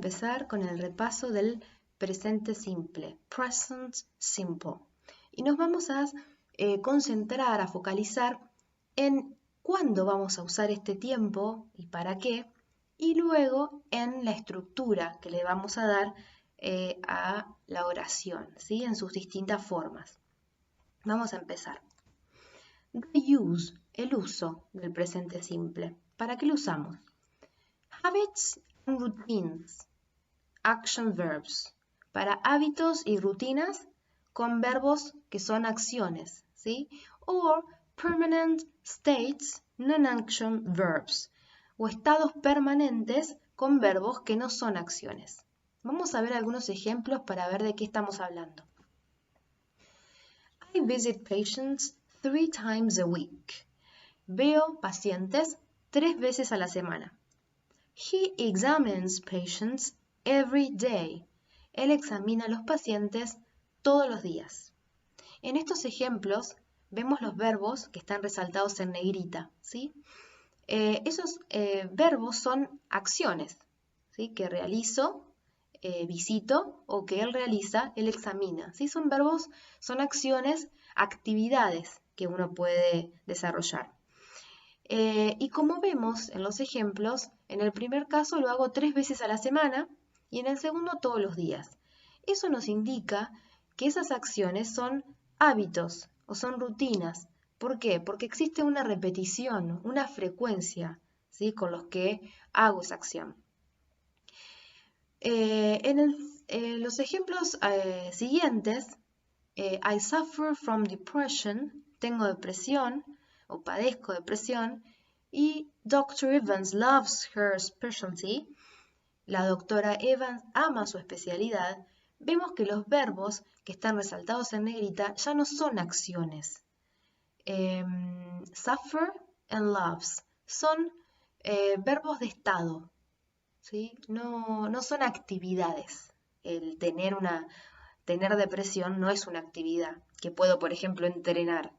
empezar con el repaso del presente simple, present simple. Y nos vamos a concentrar, a focalizar en cuándo vamos a usar este tiempo y para qué, y luego en la estructura que le vamos a dar a la oración, ¿sí? En sus distintas formas. Vamos a empezar. The use, el uso del presente simple. ¿Para qué lo usamos? Habits and routines, action verbs. Para hábitos y rutinas con verbos que son acciones, ¿sí? Or permanent states, non-action verbs. O estados permanentes con verbos que no son acciones. Vamos a ver algunos ejemplos para ver de qué estamos hablando. I visit patients 3 times a week. Veo pacientes 3 veces a la semana. He examines patients every day. Él examina a los pacientes todos los días. En estos ejemplos vemos los verbos que están resaltados en negrita, ¿sí? Esos verbos son acciones, ¿sí? Que realizo, visito, o que él realiza, él examina, ¿sí? Son verbos, son acciones, actividades que uno puede desarrollar. Y como vemos en los ejemplos, en el primer caso lo hago 3 veces a la semana y en el segundo todos los días. Eso nos indica que esas acciones son hábitos o son rutinas. ¿Por qué? Porque existe una repetición, una frecuencia, ¿sí? Con los que hago esa acción. En los ejemplos siguientes, I suffer from depression, tengo depresión o padezco depresión, y Dr. Evans loves her specialty, la doctora Evans ama su especialidad. Vemos que los verbos que están resaltados en negrita ya no son acciones. Suffer and loves son verbos de estado, ¿sí? No son actividades. El tener depresión no es una actividad que puedo, por ejemplo, entrenar.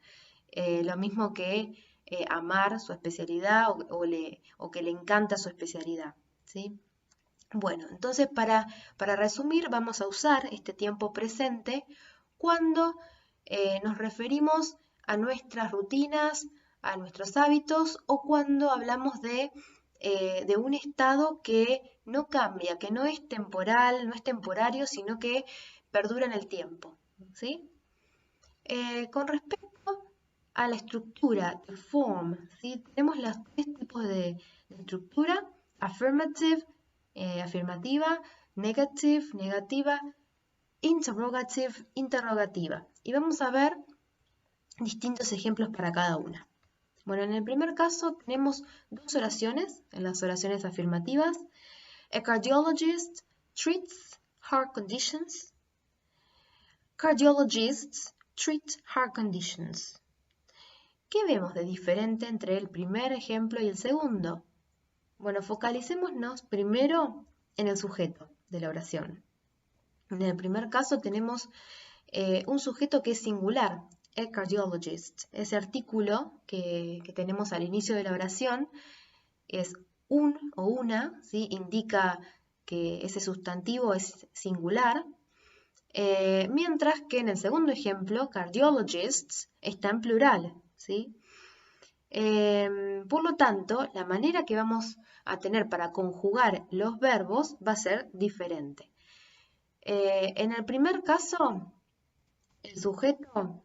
Lo mismo que amar su especialidad o que le encanta su especialidad, ¿sí? Bueno, entonces para resumir vamos a usar este tiempo presente cuando nos referimos a nuestras rutinas, a nuestros hábitos o cuando hablamos de un estado que no cambia, que no es temporal, no es temporario, sino que perdura en el tiempo, ¿sí? Con respecto a la estructura, the form, ¿sí? Tenemos los 3 tipos de estructura: affirmative, afirmativa, negative, negativa, interrogative, interrogativa. Y vamos a ver distintos ejemplos para cada una. Bueno, en el primer caso tenemos 2 oraciones, en las oraciones afirmativas. A cardiologist treats heart conditions. Cardiologists treat heart conditions. ¿Qué vemos de diferente entre el primer ejemplo y el segundo? Bueno, focalicémonos primero en el sujeto de la oración. En el primer caso tenemos un sujeto que es singular, a cardiologist. Ese artículo que tenemos al inicio de la oración es un o una, ¿sí? Indica que ese sustantivo es singular, mientras que en el segundo ejemplo, cardiologists, está en plural, ¿sí? Por lo tanto, la manera que vamos a tener para conjugar los verbos va a ser diferente. En el primer caso, el sujeto,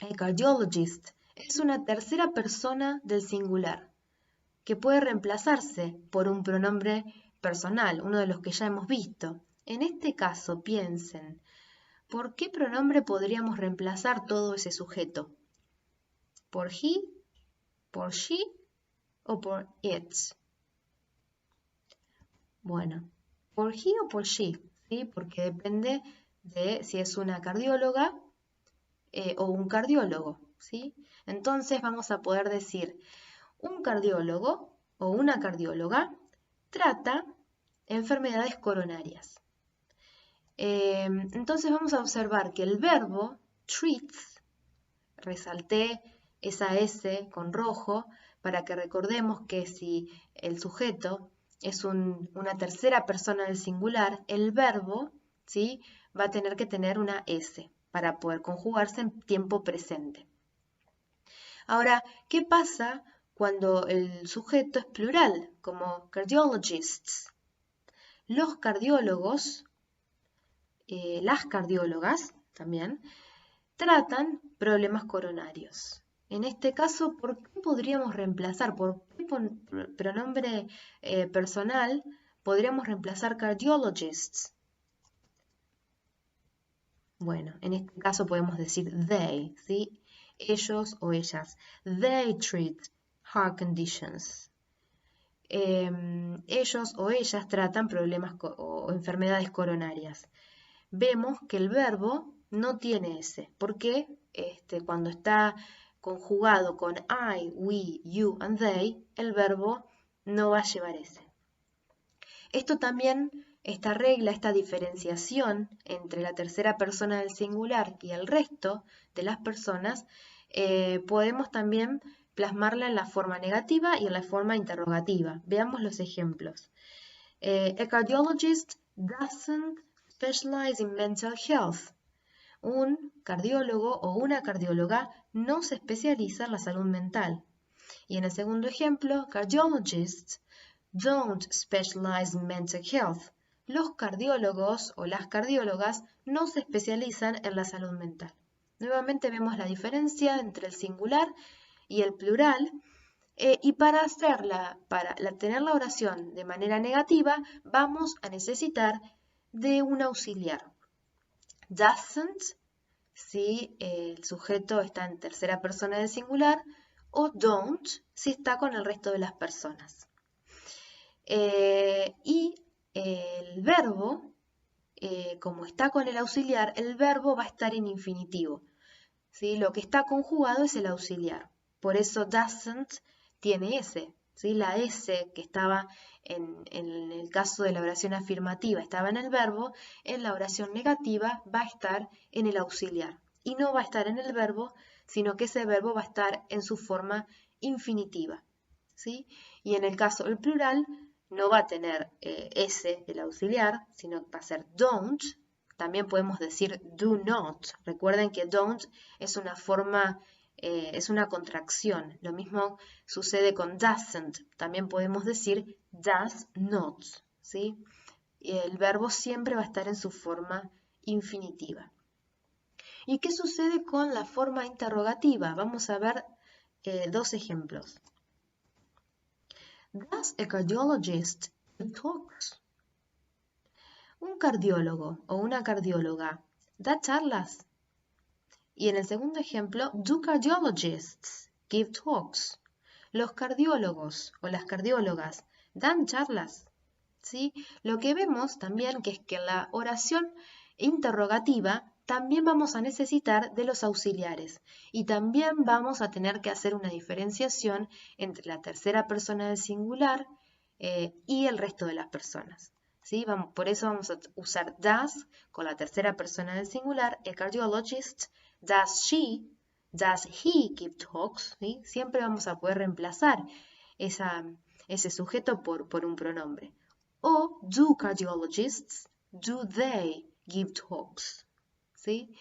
el cardiologist, es una tercera persona del singular, que puede reemplazarse por un pronombre personal, uno de los que ya hemos visto. En este caso, piensen, ¿por qué pronombre podríamos reemplazar todo ese sujeto? ¿Por he, por she o por it? Bueno, por he o por she, ¿sí? Porque depende de si es una cardióloga o un cardiólogo, ¿sí? Entonces vamos a poder decir, un cardiólogo o una cardióloga trata enfermedades coronarias. Entonces vamos a observar que el verbo treats, resalté esa S con rojo para que recordemos que si el sujeto es una tercera persona del singular, el verbo, ¿sí?, va a tener que tener una S para poder conjugarse en tiempo presente. Ahora, ¿qué pasa cuando el sujeto es plural, como cardiologists? Los cardiólogos, las cardiólogas también, tratan problemas coronarios. En este caso, ¿por qué podríamos reemplazar? ¿Por qué pronombre personal podríamos reemplazar cardiologists? Bueno, en este caso podemos decir they, ¿sí? Ellos o ellas. They treat heart conditions. Ellos o ellas tratan problemas o enfermedades coronarias. Vemos que el verbo no tiene ese. ¿Por qué? Cuando está conjugado con I, we, you and they, el verbo no va a llevar ese. Esto también, esta regla, esta diferenciación entre la tercera persona del singular y el resto de las personas, podemos también plasmarla en la forma negativa y en la forma interrogativa. Veamos los ejemplos. A cardiologist doesn't specialize in mental health. Un cardiólogo o una cardióloga no se especializa en la salud mental. Y en el segundo ejemplo, cardiologists don't specialize in mental health. Los cardiólogos o las cardiólogas no se especializan en la salud mental. Nuevamente vemos la diferencia entre el singular y el plural. Y para tener la oración de manera negativa, vamos a necesitar de un auxiliar. Doesn't, si el sujeto está en tercera persona del singular, o don't, si está con el resto de las personas. Y el verbo, como está con el auxiliar, el verbo va a estar en infinitivo, ¿sí? Lo que está conjugado es el auxiliar. Por eso doesn't tiene S, ¿sí? La S que estaba en el caso de la oración afirmativa estaba en el verbo, en la oración negativa va a estar en el auxiliar. Y no va a estar en el verbo, sino que ese verbo va a estar en su forma infinitiva, ¿sí? Y en el caso del plural no va a tener S, el auxiliar, sino que va a ser don't. También podemos decir do not. Recuerden que don't es una forma, es una contracción. Lo mismo sucede con doesn't. También podemos decir does not, ¿sí? El verbo siempre va a estar en su forma infinitiva. ¿Y qué sucede con la forma interrogativa? Vamos a ver dos ejemplos. Does a cardiologist give talks? Un cardiólogo o una cardióloga da charlas. Y en el segundo ejemplo, do cardiologists give talks? Los cardiólogos o las cardiólogas dan charlas, ¿sí? Lo que vemos también que es que en la oración interrogativa también vamos a necesitar de los auxiliares y también vamos a tener que hacer una diferenciación entre la tercera persona del singular y el resto de las personas. ¿Sí? Por eso vamos a usar does con la tercera persona del singular, a cardiologist, does she, does he give talks, ¿sí? Siempre vamos a poder reemplazar ese sujeto por un pronombre. O do cardiologists, do they give talks, ¿sí?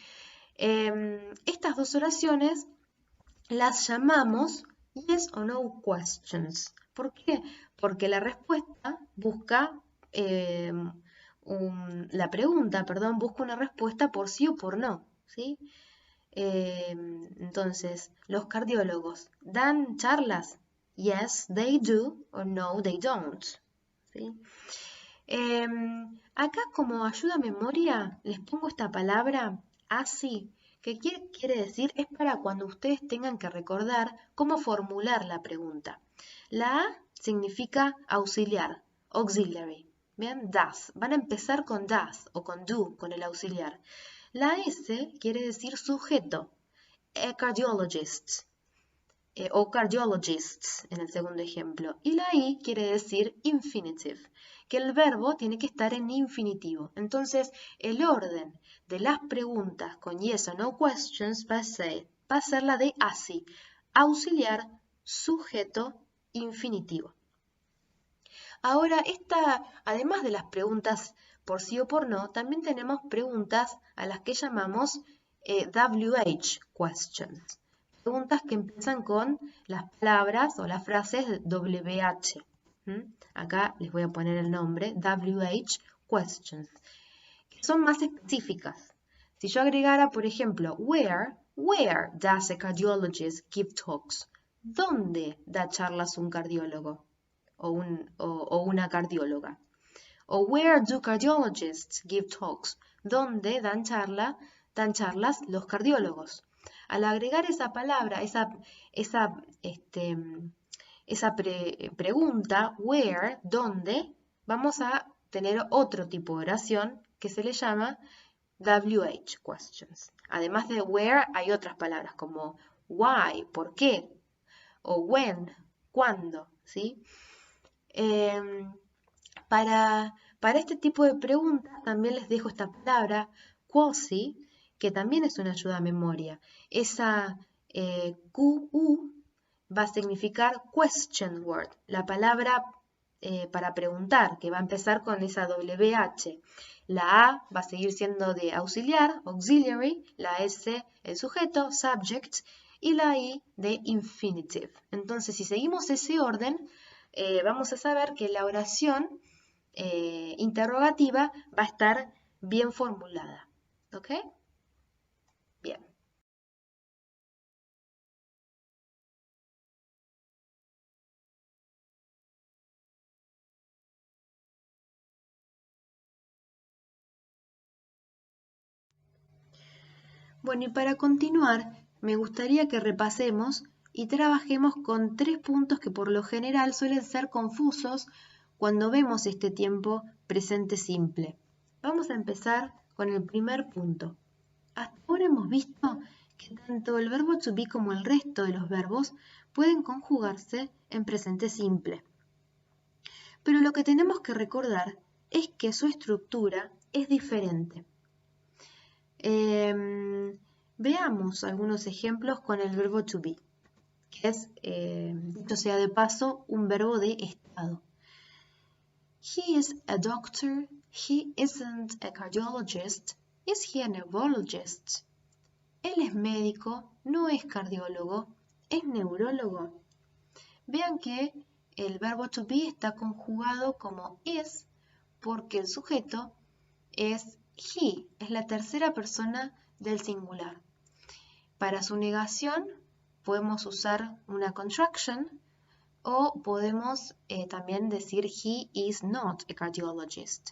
Estas dos oraciones las llamamos yes or no questions. ¿Por qué? Porque la respuesta busca la pregunta, busca una respuesta por sí o por no, ¿sí? Entonces, los cardiólogos dan charlas. Yes, they do, or no, they don't, ¿sí? Acá como ayuda a memoria les pongo esta palabra así, que quiere decir es para cuando ustedes tengan que recordar cómo formular la pregunta. La A significa auxiliar, auxiliary. Bien, does. Van a empezar con does o con do, con el auxiliar. La S quiere decir sujeto, a cardiologist o cardiologists en el segundo ejemplo. Y la I quiere decir infinitive, que el verbo tiene que estar en infinitivo. Entonces, el orden de las preguntas con yes o no questions va a ser la de así, auxiliar, sujeto, infinitivo. Ahora, además de las preguntas por sí o por no, también tenemos preguntas a las que llamamos WH questions. Preguntas que empiezan con las palabras o las frases WH. Acá les voy a poner el nombre, WH questions, que son más específicas. Si yo agregara, por ejemplo, where does a cardiologist give talks? ¿Dónde da charlas un cardiólogo o una cardióloga? O where do cardiologists give talks? ¿Dónde dan charlas los cardiólogos? Al agregar esa palabra, pregunta, where, ¿dónde? Vamos a tener otro tipo de oración que se le llama WH questions. Además de where, hay otras palabras como why, ¿por qué? O when, ¿cuándo? ¿Sí? Para este tipo de preguntas también les dejo esta palabra quasi, que también es una ayuda a memoria. Esa QU va a significar question word, la palabra para preguntar, que va a empezar con esa WH. La A va a seguir siendo de auxiliar, auxiliary, la S el sujeto, subject, y la I de infinitive. Entonces, si seguimos ese orden, vamos a saber que la oración interrogativa va a estar bien formulada. ¿Ok? Bien. Bueno, y para continuar, me gustaría que repasemos y trabajemos con 3 puntos que por lo general suelen ser confusos cuando vemos este tiempo presente simple. Vamos a empezar con el primer punto. Hasta ahora hemos visto que tanto el verbo to be como el resto de los verbos pueden conjugarse en presente simple. Pero lo que tenemos que recordar es que su estructura es diferente. Veamos algunos ejemplos con el verbo to be, que es, dicho sea de paso, un verbo de estado. He is a doctor. He isn't a cardiologist. Is he a neurologist? Él es médico, no es cardiólogo, es neurólogo. Vean que el verbo to be está conjugado como is porque el sujeto es he, es la tercera persona del singular. Para su negación podemos usar una contraction o podemos también decir he is not a cardiologist.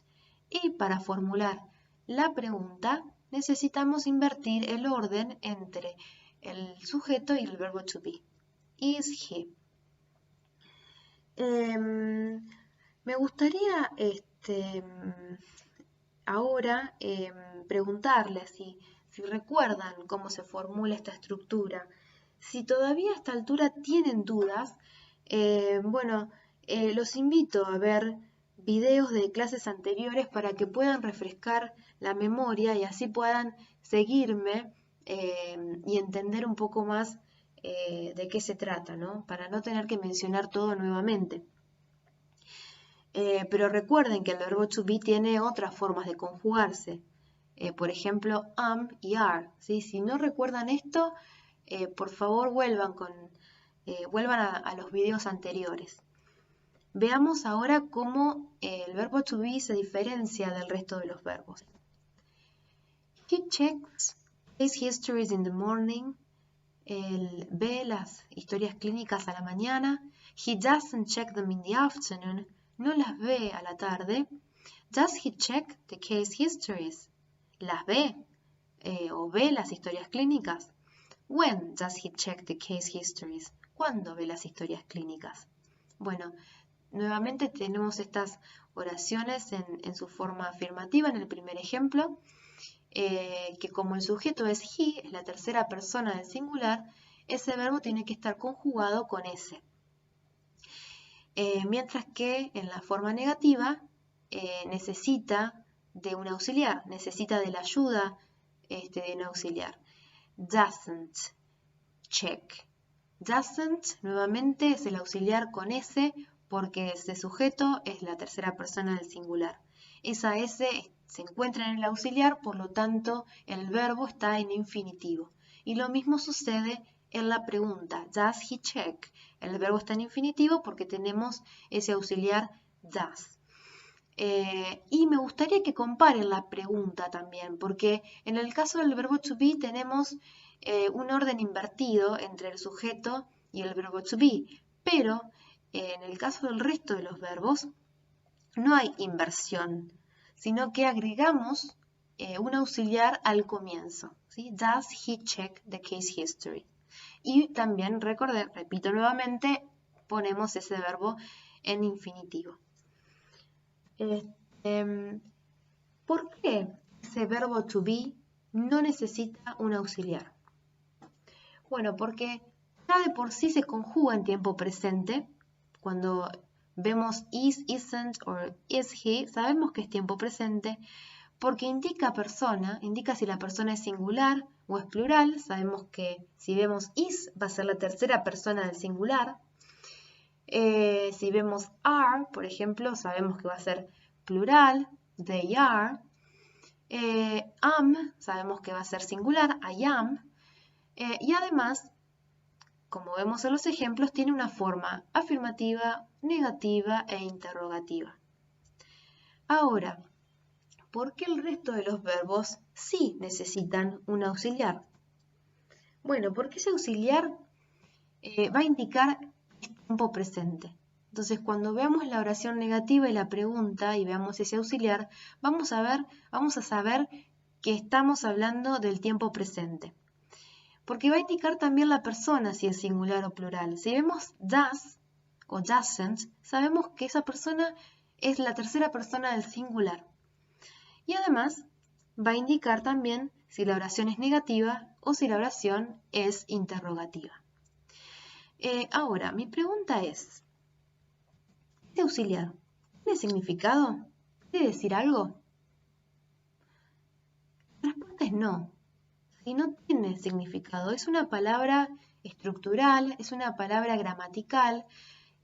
Y para formular la pregunta necesitamos invertir el orden entre el sujeto y el verbo to be. Is he. Me gustaría ahora preguntarles si recuerdan cómo se formula esta estructura. Si todavía a esta altura tienen dudas, los invito a ver videos de clases anteriores para que puedan refrescar la memoria y así puedan seguirme y entender un poco más de qué se trata, ¿no? Para no tener que mencionar todo nuevamente. Pero recuerden que el verbo to be tiene otras formas de conjugarse. Por ejemplo, am y are. ¿Sí? Si no recuerdan esto, por favor vuelvan a los videos anteriores. Veamos ahora cómo el verbo to be se diferencia del resto de los verbos. He checks his histories in the morning. Él ve las historias clínicas a la mañana. He doesn't check them in the afternoon. No las ve a la tarde. Does he check the case histories? ¿Las ve o ve las historias clínicas? When does he check the case histories? ¿Cuándo ve las historias clínicas? Bueno, nuevamente tenemos estas oraciones en su forma afirmativa en el primer ejemplo, que como el sujeto es he, es la tercera persona del singular, ese verbo tiene que estar conjugado con ese. Mientras que en la forma negativa necesita de un auxiliar, necesita de la ayuda de un auxiliar. Doesn't check. Doesn't, nuevamente, es el auxiliar con S porque ese sujeto es la tercera persona del singular. Esa S se encuentra en el auxiliar, por lo tanto el verbo está en infinitivo. Y lo mismo sucede en la pregunta, does he check? El verbo está en infinitivo porque tenemos ese auxiliar does. Y me gustaría que comparen la pregunta también, porque en el caso del verbo to be tenemos un orden invertido entre el sujeto y el verbo to be, pero en el caso del resto de los verbos no hay inversión, sino que agregamos un auxiliar al comienzo, ¿sí? Does he check the case history? Y también, repito nuevamente, ponemos ese verbo en infinitivo. ¿Por qué ese verbo to be no necesita un auxiliar? Bueno, porque ya de por sí se conjuga en tiempo presente. Cuando vemos is, isn't o is he, sabemos que es tiempo presente porque indica persona, indica si la persona es singular o es plural. Sabemos que si vemos is va a ser la tercera persona del singular. Si vemos are, por ejemplo, sabemos que va a ser plural, they are. Am, sabemos que va a ser singular, I am. Y además, como vemos en los ejemplos, tiene una forma afirmativa, negativa e interrogativa. Ahora, ¿por qué el resto de los verbos sí necesitan un auxiliar? Bueno, porque ese auxiliar va a indicar tiempo presente. Entonces, cuando veamos la oración negativa y la pregunta y veamos ese auxiliar, vamos a saber que estamos hablando del tiempo presente. Porque va a indicar también la persona si es singular o plural. Si vemos does o doesn't, sabemos que esa persona es la tercera persona del singular. Y además va a indicar también si la oración es negativa o si la oración es interrogativa. Ahora, mi pregunta es, ¿este auxiliar tiene significado? ¿Quiere decir algo? La respuesta es no. Y no tiene significado. Es una palabra estructural, es una palabra gramatical,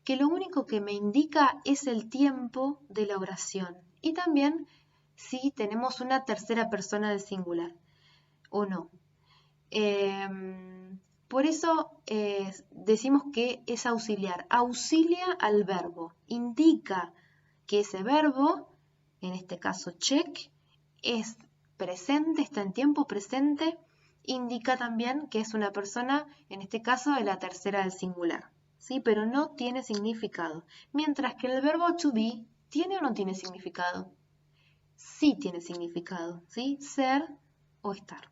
que lo único que me indica es el tiempo de la oración. Y también si tenemos una tercera persona del singular o no. Por eso decimos que es auxiliar. Auxilia al verbo. Indica que ese verbo, en este caso check, es presente, está en tiempo presente. Indica también que es una persona, en este caso de la tercera del singular, ¿sí? Pero no tiene significado. Mientras que el verbo to be, ¿tiene o no tiene significado? Sí tiene significado, ¿sí? Ser o estar.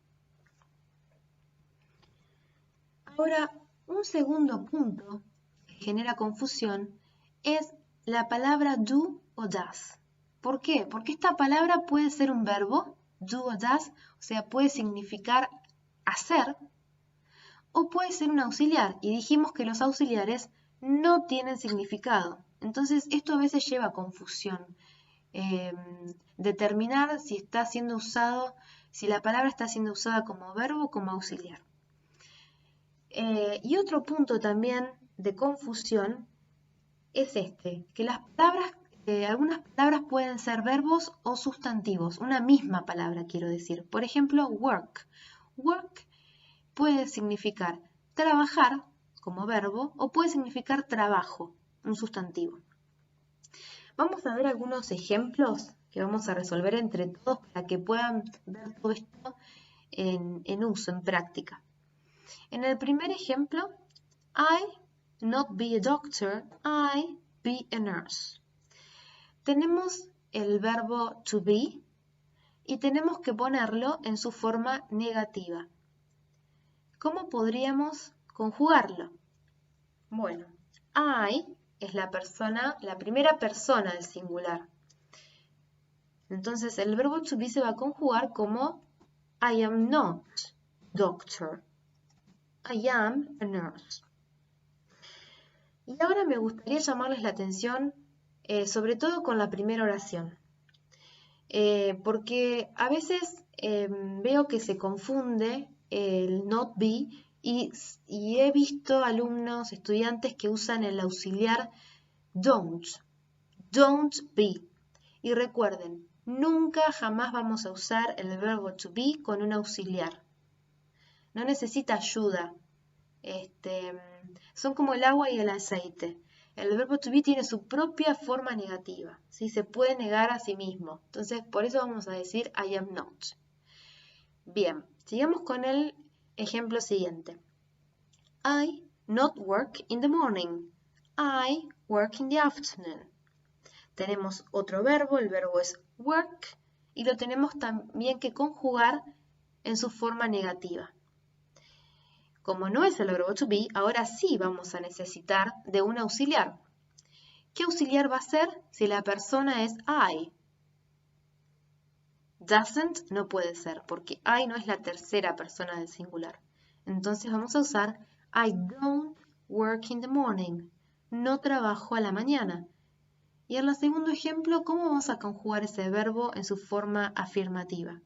Ahora, un segundo punto que genera confusión es la palabra do o does. ¿Por qué? Porque esta palabra puede ser un verbo, do o does, o sea, puede significar hacer, o puede ser un auxiliar, y dijimos que los auxiliares no tienen significado. Entonces, esto a veces lleva a confusión. Determinar si está siendo usado, si la palabra está siendo usada como verbo o como auxiliar. Y otro punto también de confusión es que las palabras, algunas palabras pueden ser verbos o sustantivos, una misma palabra quiero decir. Por ejemplo, work. Work puede significar trabajar como verbo o puede significar trabajo, un sustantivo. Vamos a ver algunos ejemplos que vamos a resolver entre todos para que puedan ver todo esto en uso, en práctica. En el primer ejemplo, I not be a doctor, I be a nurse. Tenemos el verbo to be y tenemos que ponerlo en su forma negativa. ¿Cómo podríamos conjugarlo? Bueno, I es la primera persona del singular. Entonces el verbo to be se va a conjugar como I am not doctor. I am a nurse. Y ahora me gustaría llamarles la atención, sobre todo con la primera oración, porque a veces veo que se confunde el not be y he visto alumnos, estudiantes que usan el auxiliar don't, don't be. Y recuerden, nunca jamás vamos a usar el verbo to be con un auxiliar. No necesita ayuda. Son como el agua y el aceite. El verbo to be tiene su propia forma negativa, ¿sí? Se puede negar a sí mismo. Entonces, por eso vamos a decir I am not. Bien, sigamos con el ejemplo siguiente. I not work in the morning. I work in the afternoon. Tenemos otro verbo, el verbo es work, y lo tenemos también que conjugar en su forma negativa. Como no es el verbo to be, ahora sí vamos a necesitar de un auxiliar. ¿Qué auxiliar va a ser si la persona es I? Doesn't no puede ser, porque I no es la tercera persona del singular. Entonces vamos a usar I don't work in the morning. No trabajo a la mañana. Y en el segundo ejemplo, ¿cómo vamos a conjugar ese verbo en su forma afirmativa?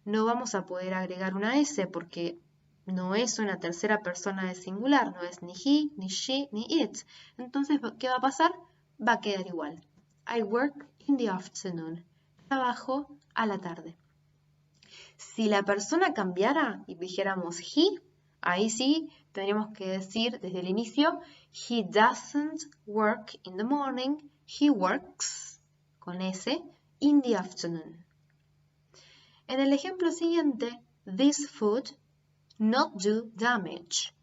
No vamos a poder agregar una S porque no es una tercera persona de singular, no es ni he, ni she, ni it. Entonces, ¿qué va a pasar? Va a quedar igual. I work in the afternoon. Trabajo a la tarde. Si la persona cambiara y dijéramos he, ahí sí tendríamos que decir desde el inicio, he doesn't work in the morning, he works, con S, in the afternoon. En el ejemplo siguiente, this food not do damage.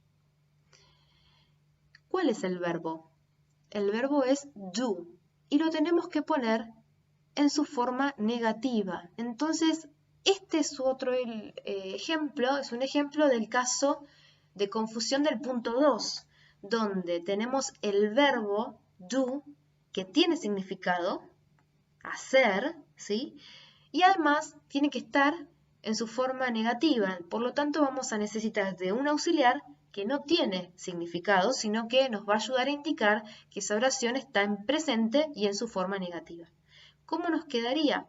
¿Cuál es el verbo? El verbo es do y lo tenemos que poner en su forma negativa. Entonces, este es otro ejemplo, es un ejemplo del caso de confusión del punto 2, donde tenemos el verbo do, que tiene significado, hacer, ¿sí? Y además tiene que estar en su forma negativa. Por lo tanto, vamos a necesitar de un auxiliar que no tiene significado, sino que nos va a ayudar a indicar que esa oración está en presente y en su forma negativa. ¿Cómo nos quedaría?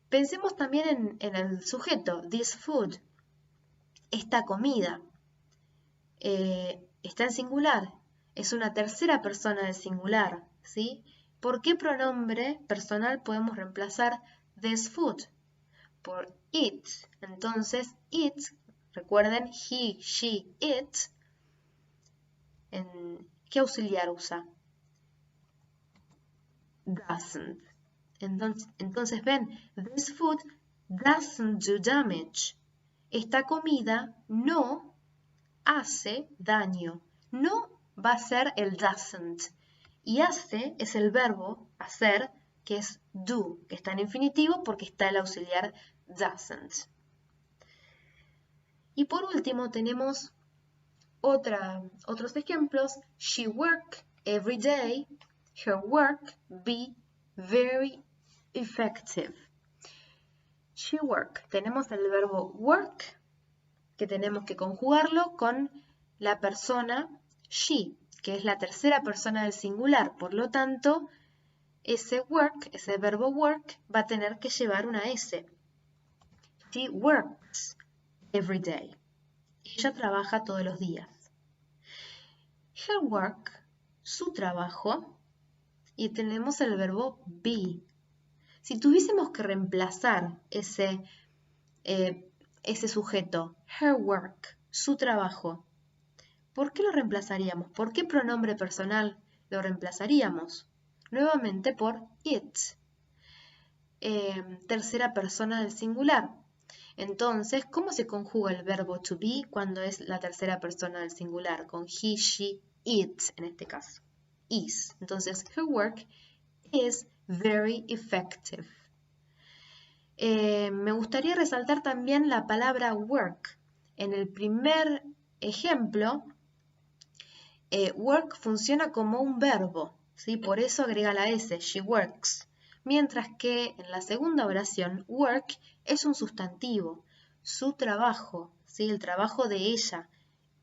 Pensemos también en el sujeto, this food, esta comida. Está en singular, es una tercera persona del singular, ¿sí? ¿Por qué pronombre personal podemos reemplazar this food? Por it. Entonces, it, recuerden, he, she, it, ¿qué auxiliar usa? Doesn't. Entonces ven, this food doesn't do damage. Esta comida no hace daño. No va a ser el doesn't. Y hace es el verbo hacer, que es do, que está en infinitivo porque está el auxiliar doesn't. Y por último tenemos otros ejemplos. She work every day. Her work be very effective. She work. Tenemos el verbo work, que tenemos que conjugarlo con la persona she, que es la tercera persona del singular. Por lo tanto, ese work, ese verbo work, va a tener que llevar una S. She works every day. Ella trabaja todos los días. Her work, su trabajo, y tenemos el verbo be. Si tuviésemos que reemplazar ese sujeto, her work, su trabajo, ¿por qué lo reemplazaríamos? ¿Por qué pronombre personal lo reemplazaríamos? Nuevamente por it, tercera persona del singular. Entonces, ¿cómo se conjuga el verbo to be cuando es la tercera persona del singular? Con he, she, it en este caso. Is. Entonces, her work is very effective. Me gustaría resaltar también la palabra work. En el primer ejemplo, work funciona como un verbo, ¿sí? Por eso agrega la S, she works. Mientras que en la segunda oración, work es un sustantivo, su trabajo, ¿sí? El trabajo de ella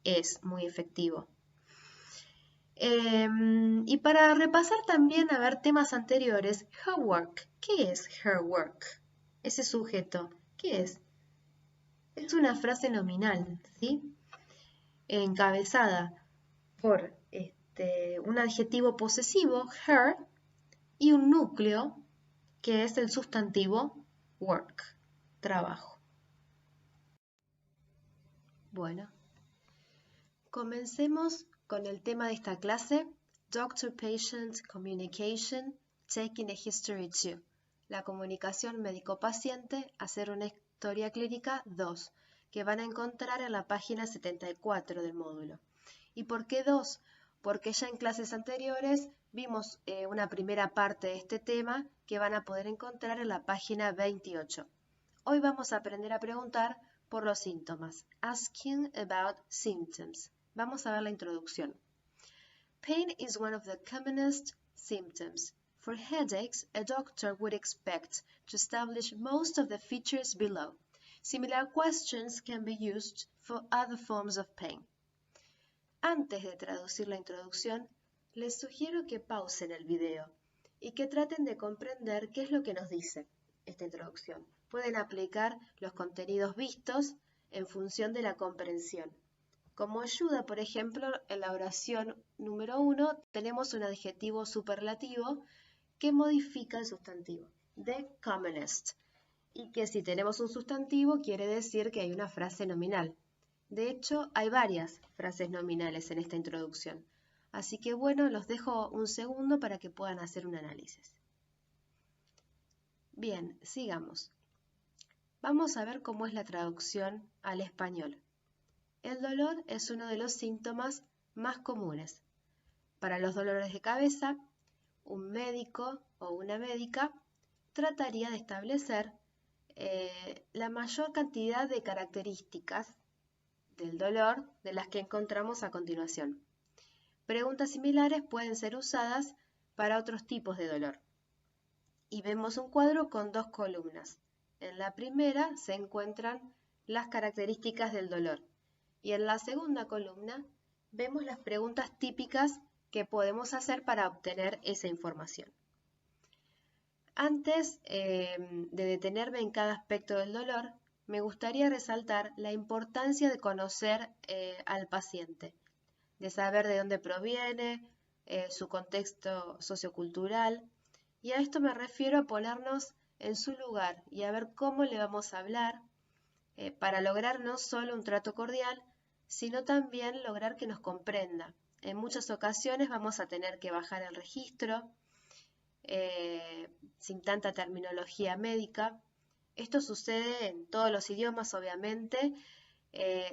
es muy efectivo. Y para repasar también, a ver, temas anteriores, her work. ¿Qué es her work? Ese sujeto, ¿qué es? Es una frase nominal, ¿sí? Encabezada por un adjetivo posesivo, her, y un núcleo, que es el sustantivo work, trabajo. Bueno, comencemos con el tema de esta clase, Doctor-Patient Communication, Taking a History 2, la comunicación médico-paciente, hacer una historia clínica 2, que van a encontrar en la página 74 del módulo. ¿Y por qué 2? Porque ya en clases anteriores vimos una primera parte de este tema que van a poder encontrar en la página 28. Hoy vamos a aprender a preguntar por los síntomas. Asking about symptoms. Vamos a ver la introducción. Pain is one of the commonest symptoms. For headaches, a doctor would expect to establish most of the features below. Similar questions can be used for other forms of pain. Antes de traducir la introducción, les sugiero que pausen el video y que traten de comprender qué es lo que nos dice esta introducción. Pueden aplicar los contenidos vistos en función de la comprensión. Como ayuda, por ejemplo, en la oración número 1 tenemos un adjetivo superlativo que modifica el sustantivo, the commonest, y que si tenemos un sustantivo quiere decir que hay una frase nominal. De hecho, hay varias frases nominales en esta introducción. Así que bueno, los dejo un segundo para que puedan hacer un análisis. Bien, sigamos. Vamos a ver cómo es la traducción al español. El dolor es uno de los síntomas más comunes. Para los dolores de cabeza, un médico o una médica trataría de establecer la mayor cantidad de características del dolor de las que encontramos a continuación. Preguntas similares pueden ser usadas para otros tipos de dolor. Y vemos un cuadro con dos columnas. En la primera se encuentran las características del dolor y en la segunda columna vemos las preguntas típicas que podemos hacer para obtener esa información. Antes de detenerme en cada aspecto del dolor, me gustaría resaltar la importancia de conocer al paciente, de saber de dónde proviene, su contexto sociocultural, y a esto me refiero a ponernos en su lugar y a ver cómo le vamos a hablar para lograr no solo un trato cordial, sino también lograr que nos comprenda. En muchas ocasiones vamos a tener que bajar el registro sin tanta terminología médica. Esto sucede en todos los idiomas, obviamente.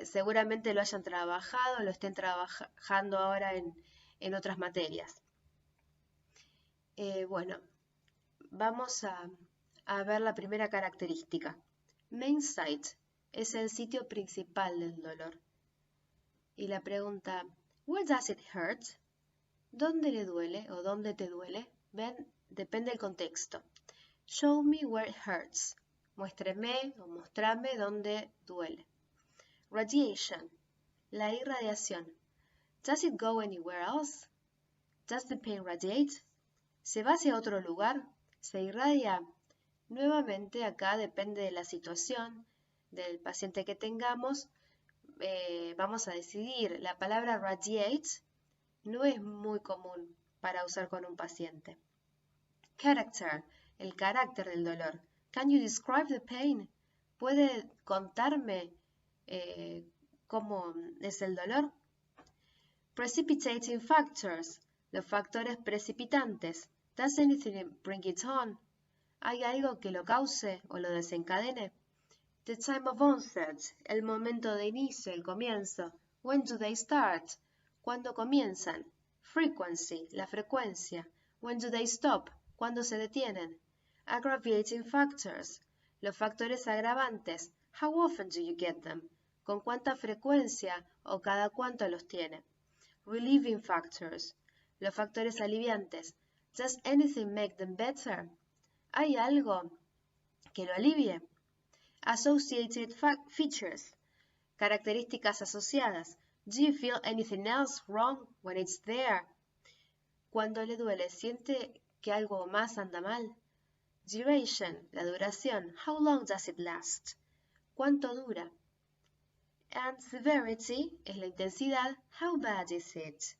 Seguramente lo hayan trabajado, lo estén trabajando ahora en otras materias. Bueno, vamos a ver la primera característica. Main site es el sitio principal del dolor. Y la pregunta, where does it hurt? ¿Dónde le duele o dónde te duele? Ven, depende del contexto. Show me where it hurts. Muéstreme o mostrame dónde duele. Radiation, la irradiación. Does it go anywhere else? Does the pain radiate? ¿Se va hacia otro lugar? ¿Se irradia? Nuevamente acá depende de la situación, del paciente que tengamos, vamos a decidir. La palabra radiate no es muy común para usar con un paciente. Character, el carácter del dolor. Can you describe the pain? ¿Puede contarme cómo es el dolor? Precipitating factors, los factores precipitantes. Does anything bring it on? ¿Hay algo que lo cause o lo desencadene? The time of onset, el momento de inicio, el comienzo. When do they start? ¿Cuándo comienzan? Frequency, la frecuencia. When do they stop? ¿Cuándo se detienen? Aggravating factors, los factores agravantes. How often do you get them? ¿Con cuánta frecuencia o cada cuánto los tiene? Relieving factors, los factores aliviantes. Does anything make them better? ¿Hay algo que lo alivie? Associated features, características asociadas. Do you feel anything else wrong when it's there? Cuando le duele, ¿siente que algo más anda mal? Duration, la duración. How long does it last? ¿Cuánto dura? And severity es la intensidad. How bad is it?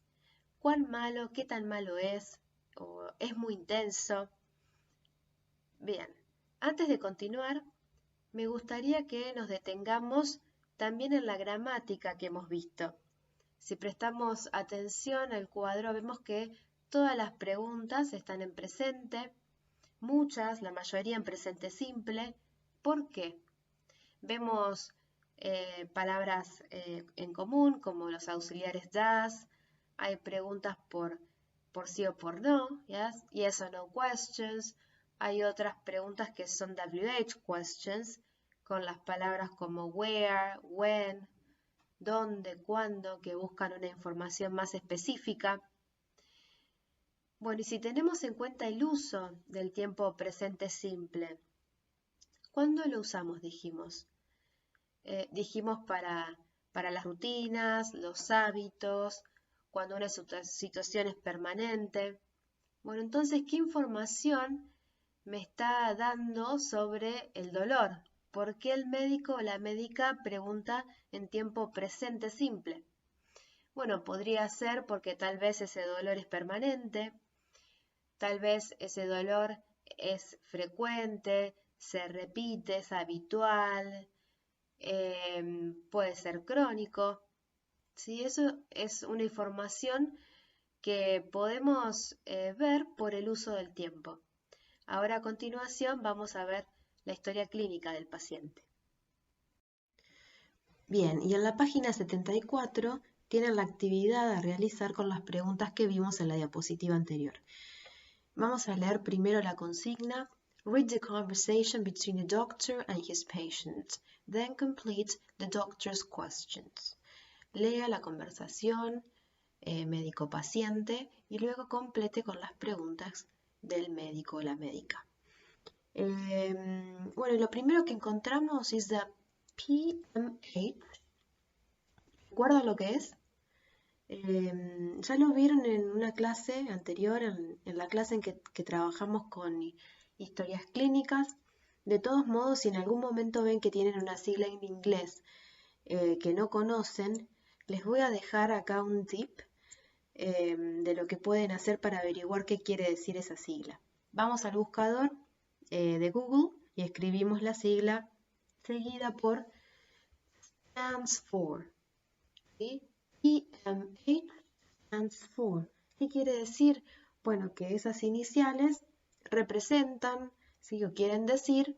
¿Cuán malo? ¿Qué tan malo es? ¿O es muy intenso? Bien, antes de continuar, me gustaría que nos detengamos también en la gramática que hemos visto. Si prestamos atención al cuadro, vemos que todas las preguntas están en presente, muchas, la mayoría en presente simple. ¿Por qué? Vemos palabras en común, como los auxiliares does. Hay preguntas por sí o por no, yes or no questions. Hay otras preguntas que son WH questions, con las palabras como where, when, dónde, cuándo, que buscan una información más específica. Bueno, y si tenemos en cuenta el uso del tiempo presente simple, ¿cuándo lo usamos? Dijimos para las rutinas, los hábitos, cuando una situación es permanente. Bueno, entonces, ¿qué información me está dando sobre el dolor? ¿Por qué el médico o la médica pregunta en tiempo presente simple? Bueno, podría ser porque tal vez ese dolor es permanente, tal vez ese dolor es frecuente, se repite, es habitual, puede ser crónico. ¿Sí? Eso es una información que podemos ver por el uso del tiempo. Ahora a continuación vamos a ver la historia clínica del paciente. Bien, y en la página 74 tienen la actividad a realizar con las preguntas que vimos en la diapositiva anterior. Vamos a leer primero la consigna. Read the conversation between the doctor and his patient. Then complete the doctor's questions. Lea la conversación médico-paciente y luego complete con las preguntas del médico o la médica. Bueno, lo primero que encontramos es the PMH. ¿Recuerdan lo que es? Ya lo vieron en una clase anterior, en la clase en que trabajamos con historias clínicas. De todos modos, si en algún momento ven que tienen una sigla en inglés que no conocen, les voy a dejar acá un tip de lo que pueden hacer para averiguar qué quiere decir esa sigla. Vamos al buscador de Google y escribimos la sigla seguida por stands for. ¿Sí? PMH stands for. ¿Qué quiere decir? Bueno, que esas iniciales representan, ¿sí? O quieren decir,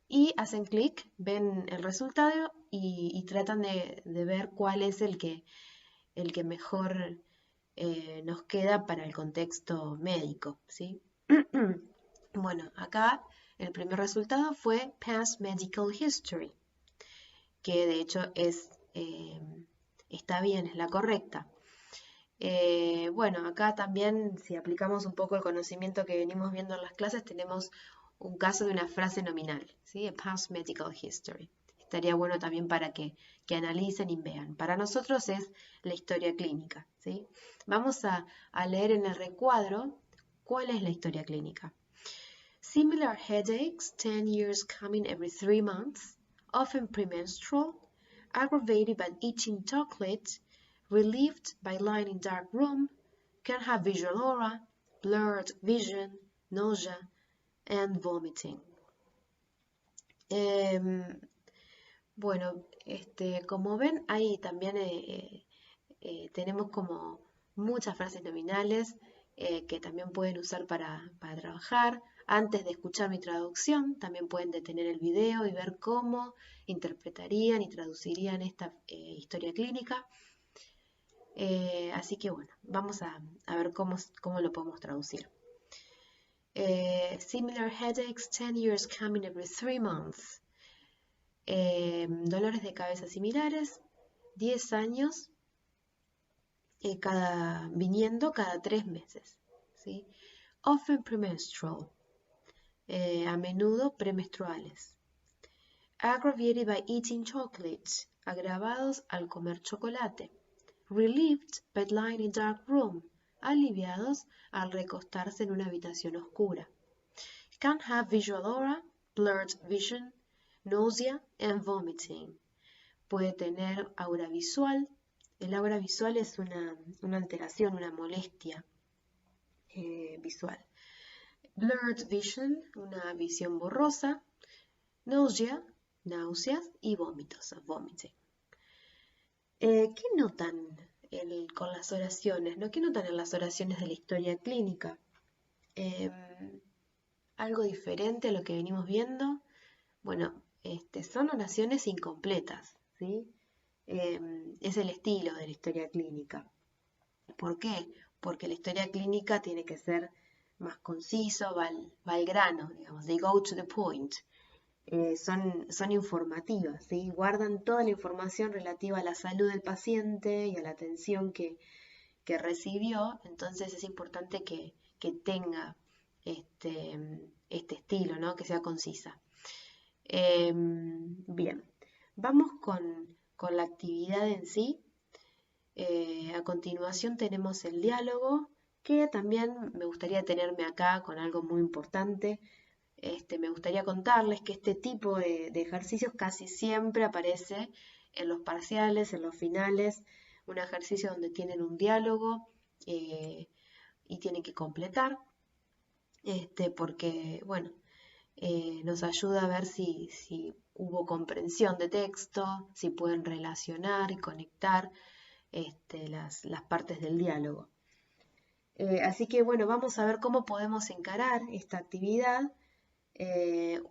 y hacen clic, ven el resultado y tratan de ver cuál es el que mejor nos queda para el contexto médico, ¿sí? Bueno, acá el primer resultado fue Past Medical History, que de hecho está bien, es la correcta. Bueno, acá también, si aplicamos un poco el conocimiento que venimos viendo en las clases, tenemos un caso de una frase nominal, ¿sí? A Past Medical History. Estaría bueno también para que analicen y vean. Para nosotros es la historia clínica, ¿sí? Vamos a leer en el recuadro cuál es la historia clínica. Similar headaches, 10 years coming every 3 months, often premenstrual, aggravated by eating chocolate, relieved by lying in dark room, can have visual aura, blurred vision, nausea, and vomiting. Bueno, como ven, ahí también tenemos como muchas frases nominales que también pueden usar para trabajar. Antes de escuchar mi traducción, también pueden detener el video y ver cómo interpretarían y traducirían esta historia clínica. Así que bueno, vamos a ver cómo lo podemos traducir. Similar headaches, 10 years coming every 3 months. Dolores de cabeza similares, 10 años viniendo cada 3 meses. ¿Sí? Often premenstrual, a menudo premenstruales. Aggravated by eating chocolate, agravados al comer chocolate. Relieved by lying in dark room, aliviados al recostarse en una habitación oscura. Can have visual aura, blurred vision, nausea and vomiting. Puede tener aura visual, El aura visual es una alteración, una molestia visual. Blurred vision, una visión borrosa. Nausea, náuseas y vómitos, vomiting. ¿Qué notan con las oraciones? ¿No? ¿Qué notan en las oraciones de la historia clínica? Algo diferente a lo que venimos viendo. Bueno, son oraciones incompletas, ¿sí? Es el estilo de la historia clínica. ¿Por qué? Porque la historia clínica tiene que ser más conciso, va al grano, digamos, they go to the point. Son informativas, ¿sí? Guardan toda la información relativa a la salud del paciente y a la atención que recibió, entonces es importante que tenga este estilo, ¿no? Que sea concisa. Bien, vamos con la actividad en sí. A continuación tenemos el diálogo, que también me gustaría detenerme acá con algo muy importante. Me gustaría contarles que este tipo de ejercicios casi siempre aparece en los parciales, en los finales, un ejercicio donde tienen un diálogo y tienen que completar, porque, bueno, nos ayuda a ver si hubo comprensión de texto, si pueden relacionar y conectar las partes del diálogo. Así que, bueno, vamos a ver cómo podemos encarar esta actividad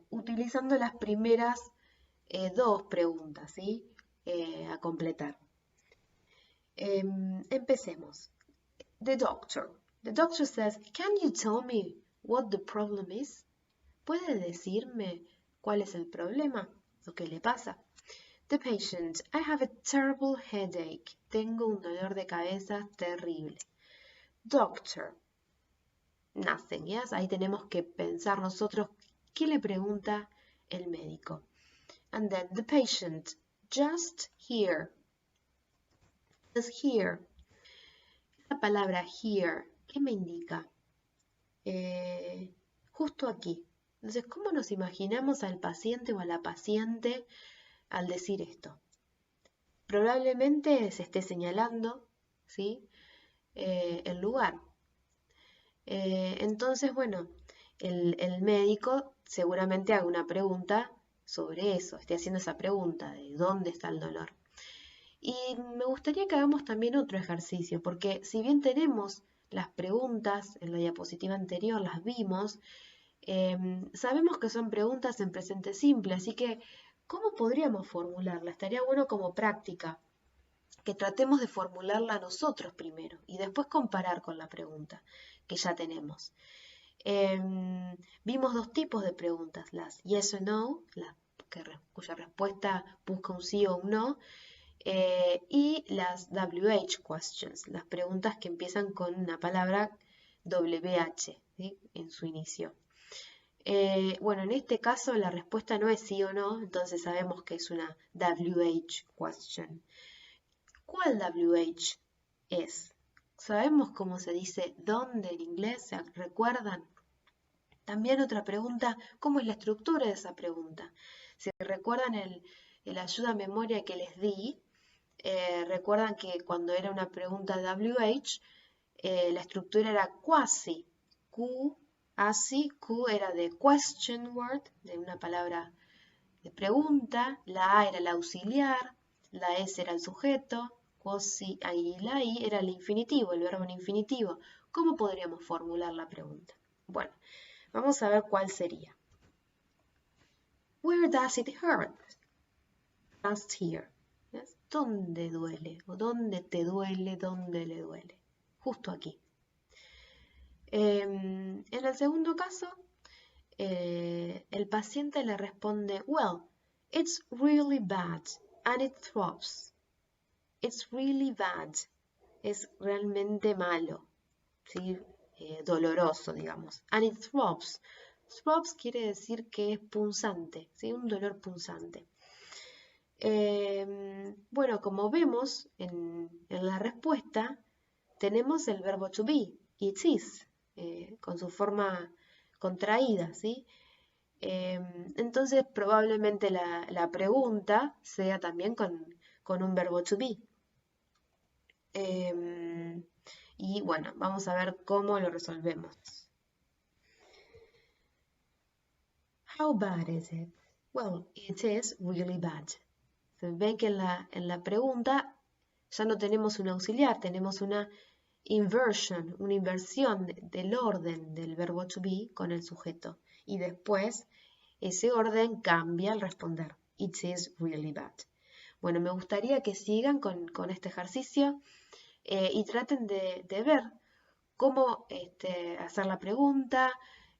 utilizando las primeras dos preguntas, ¿sí? A completar. Empecemos. The doctor says, "Can you tell me what the problem is?" ¿Puede decirme cuál es el problema o qué le pasa? The patient, "I have a terrible headache." Tengo un dolor de cabeza terrible. Doctor, nothing, yes? Ahí tenemos que pensar nosotros qué le pregunta el médico. And then the patient, "Just here." Just here. La palabra here, ¿qué me indica? Justo aquí. Entonces, ¿cómo nos imaginamos al paciente o a la paciente al decir esto? Probablemente se esté señalando, ¿sí? El lugar. Entonces, bueno, el médico seguramente haga una pregunta sobre eso, esté haciendo esa pregunta de dónde está el dolor. Y me gustaría que hagamos también otro ejercicio, porque si bien tenemos las preguntas en la diapositiva anterior, las vimos, sabemos que son preguntas en presente simple, así que ¿cómo podríamos formularla? Estaría bueno como práctica, que tratemos de formularla nosotros primero y después comparar con la pregunta que ya tenemos. Vimos dos tipos de preguntas, las yes or no, cuya respuesta busca un sí o un no, y las WH questions, las preguntas que empiezan con una palabra WH, ¿sí? En su inicio. Bueno, en este caso la respuesta no es sí o no, entonces sabemos que es una WH question. ¿Cuál WH es? ¿Sabemos cómo se dice dónde en inglés? ¿Se recuerdan? También otra pregunta, ¿cómo es la estructura de esa pregunta? Si recuerdan el ayuda a memoria que les di, recuerdan que cuando era una pregunta WH, la estructura era quasi, Q era de question word, de una palabra de pregunta, la A era el auxiliar, la S era el sujeto, quasi y la I era el infinitivo, el verbo en infinitivo. ¿Cómo podríamos formular la pregunta? Bueno, vamos a ver cuál sería. Where does it hurt? Just here. ¿Ves? ¿Dónde duele? ¿O dónde te duele? ¿Dónde le duele? Justo aquí. En el segundo caso, el paciente le responde, "Well, it's really bad and it throbs." It's really bad. Es realmente malo, ¿sí? Doloroso, digamos. And it throbs. Throbs quiere decir que es punzante, ¿sí? Un dolor punzante. Bueno, como vemos en la respuesta, tenemos el verbo to be, it is, con su forma contraída, ¿sí? Entonces probablemente la pregunta sea también con un verbo to be. Y bueno, vamos a ver cómo lo resolvemos. How bad is it? Well, it is really bad. Ven que en la pregunta ya no tenemos un auxiliar, tenemos una inversion, una inversión del orden del verbo to be con el sujeto. Y después ese orden cambia al responder. It is really bad. Bueno, me gustaría que sigan con este ejercicio y traten de ver cómo hacer la pregunta,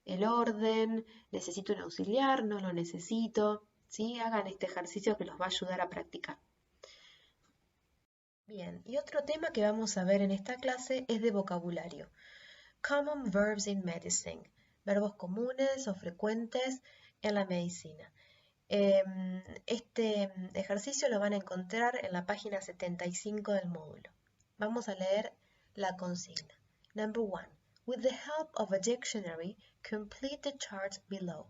el orden, necesito un auxiliar, no lo necesito, ¿sí? Hagan este ejercicio que los va a ayudar a practicar. Bien, y otro tema que vamos a ver en esta clase es de vocabulario. Common verbs in medicine, verbos comunes o frecuentes en la medicina. Este ejercicio lo van a encontrar en la página 75 del módulo. Vamos a leer la consigna. Number 1. With the help of a dictionary, complete the chart below.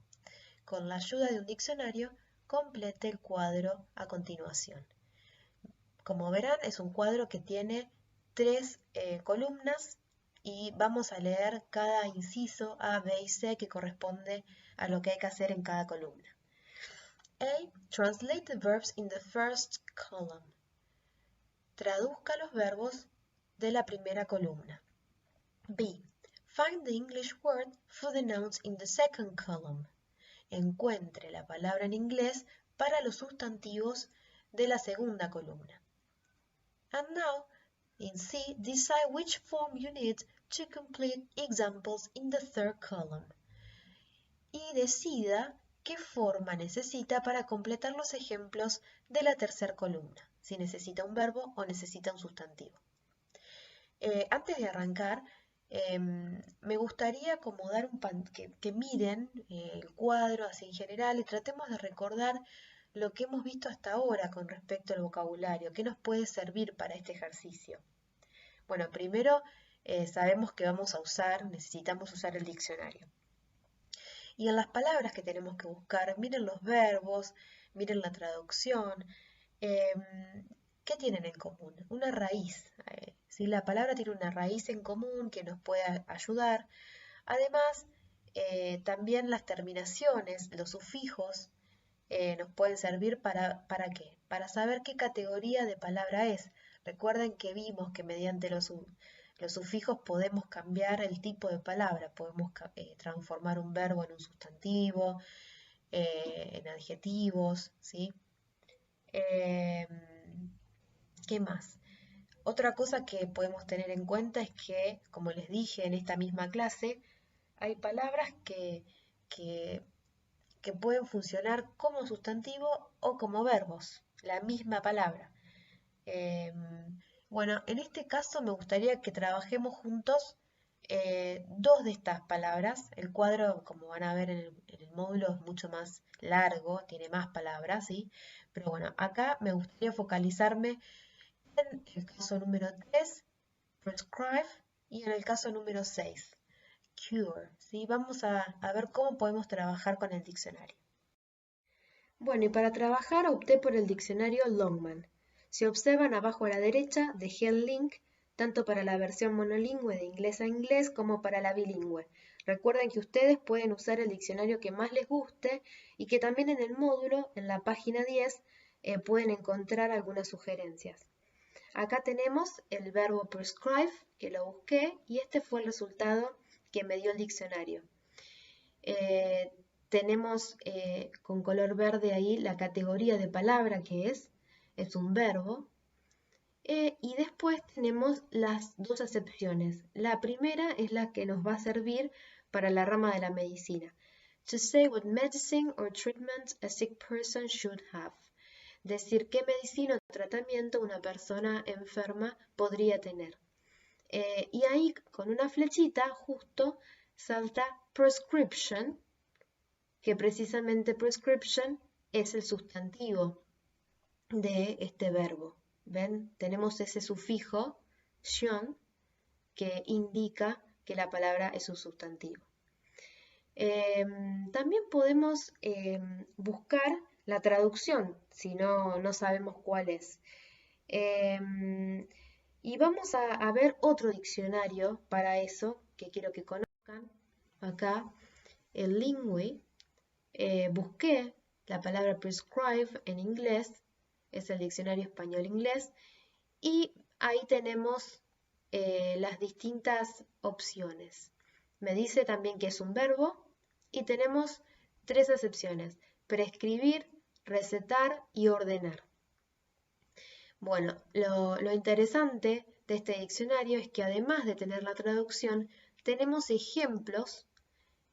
Con la ayuda de un diccionario, complete el cuadro a continuación. Como verán, es un cuadro que tiene 3 columnas y vamos a leer cada inciso A, B y C que corresponde a lo que hay que hacer en cada columna. A. Translate the verbs in the first column. Traduzca los verbos de la primera columna. B. Find the English word for the nouns in the second column. Encuentre la palabra en inglés para los sustantivos de la segunda columna. And now, in C, decide which form you need to complete examples in the third column. Y decida qué forma necesita para completar los ejemplos de la tercera columna, si necesita un verbo o necesita un sustantivo. Antes de arrancar, me gustaría acomodar que miren el cuadro así en general y tratemos de recordar lo que hemos visto hasta ahora con respecto al vocabulario, qué nos puede servir para este ejercicio. Bueno, primero sabemos que necesitamos usar el diccionario. Y en las palabras que tenemos que buscar, miren los verbos, miren la traducción. ¿Qué tienen en común? Una raíz. ¿Sí? La palabra tiene una raíz en común que nos puede ayudar. Además, también las terminaciones, los sufijos, nos pueden servir ¿para qué? Para saber qué categoría de palabra es. Recuerden que vimos que mediante los sufijos podemos cambiar el tipo de palabra, podemos transformar un verbo en un sustantivo, en adjetivos, ¿sí? ¿Qué más? Otra cosa que podemos tener en cuenta es que, como les dije en esta misma clase, hay palabras que pueden funcionar como sustantivo o como verbos, la misma palabra. Bueno, en este caso me gustaría que trabajemos juntos dos de estas palabras. El cuadro, como van a ver en el módulo, es mucho más largo, tiene más palabras, ¿sí? Pero bueno, acá me gustaría focalizarme en el caso número 3, prescribe, y en el caso número 6, cure, ¿sí? Vamos a ver cómo podemos trabajar con el diccionario. Bueno, y para trabajar opté por el diccionario Longman. Si observan abajo a la derecha, dejé el link tanto para la versión monolingüe de inglés a inglés como para la bilingüe. Recuerden que ustedes pueden usar el diccionario que más les guste y que también en el módulo, en la página 10, pueden encontrar algunas sugerencias. Acá tenemos el verbo prescribe, que lo busqué, y este fue el resultado que me dio el diccionario. Tenemos con color verde ahí la categoría de palabra que es un verbo. Y después tenemos las dos acepciones. La primera es la que nos va a servir para la rama de la medicina. To say what medicine or treatment a sick person should have. Decir qué medicina o tratamiento una persona enferma podría tener. Y ahí con una flechita justo salta prescription, que precisamente prescription es el sustantivo de este verbo. ¿Ven? Tenemos ese sufijo, tion, que indica que la palabra es un sustantivo. También podemos buscar la traducción, si no sabemos cuál es. Y vamos a ver otro diccionario para eso, que quiero que conozcan. Acá, el Lingui. Busqué la palabra prescribe en inglés, es el diccionario español-inglés, y ahí tenemos las distintas opciones. Me dice también que es un verbo y tenemos tres acepciones: prescribir, recetar y ordenar. Bueno, lo interesante de este diccionario es que además de tener la traducción, tenemos ejemplos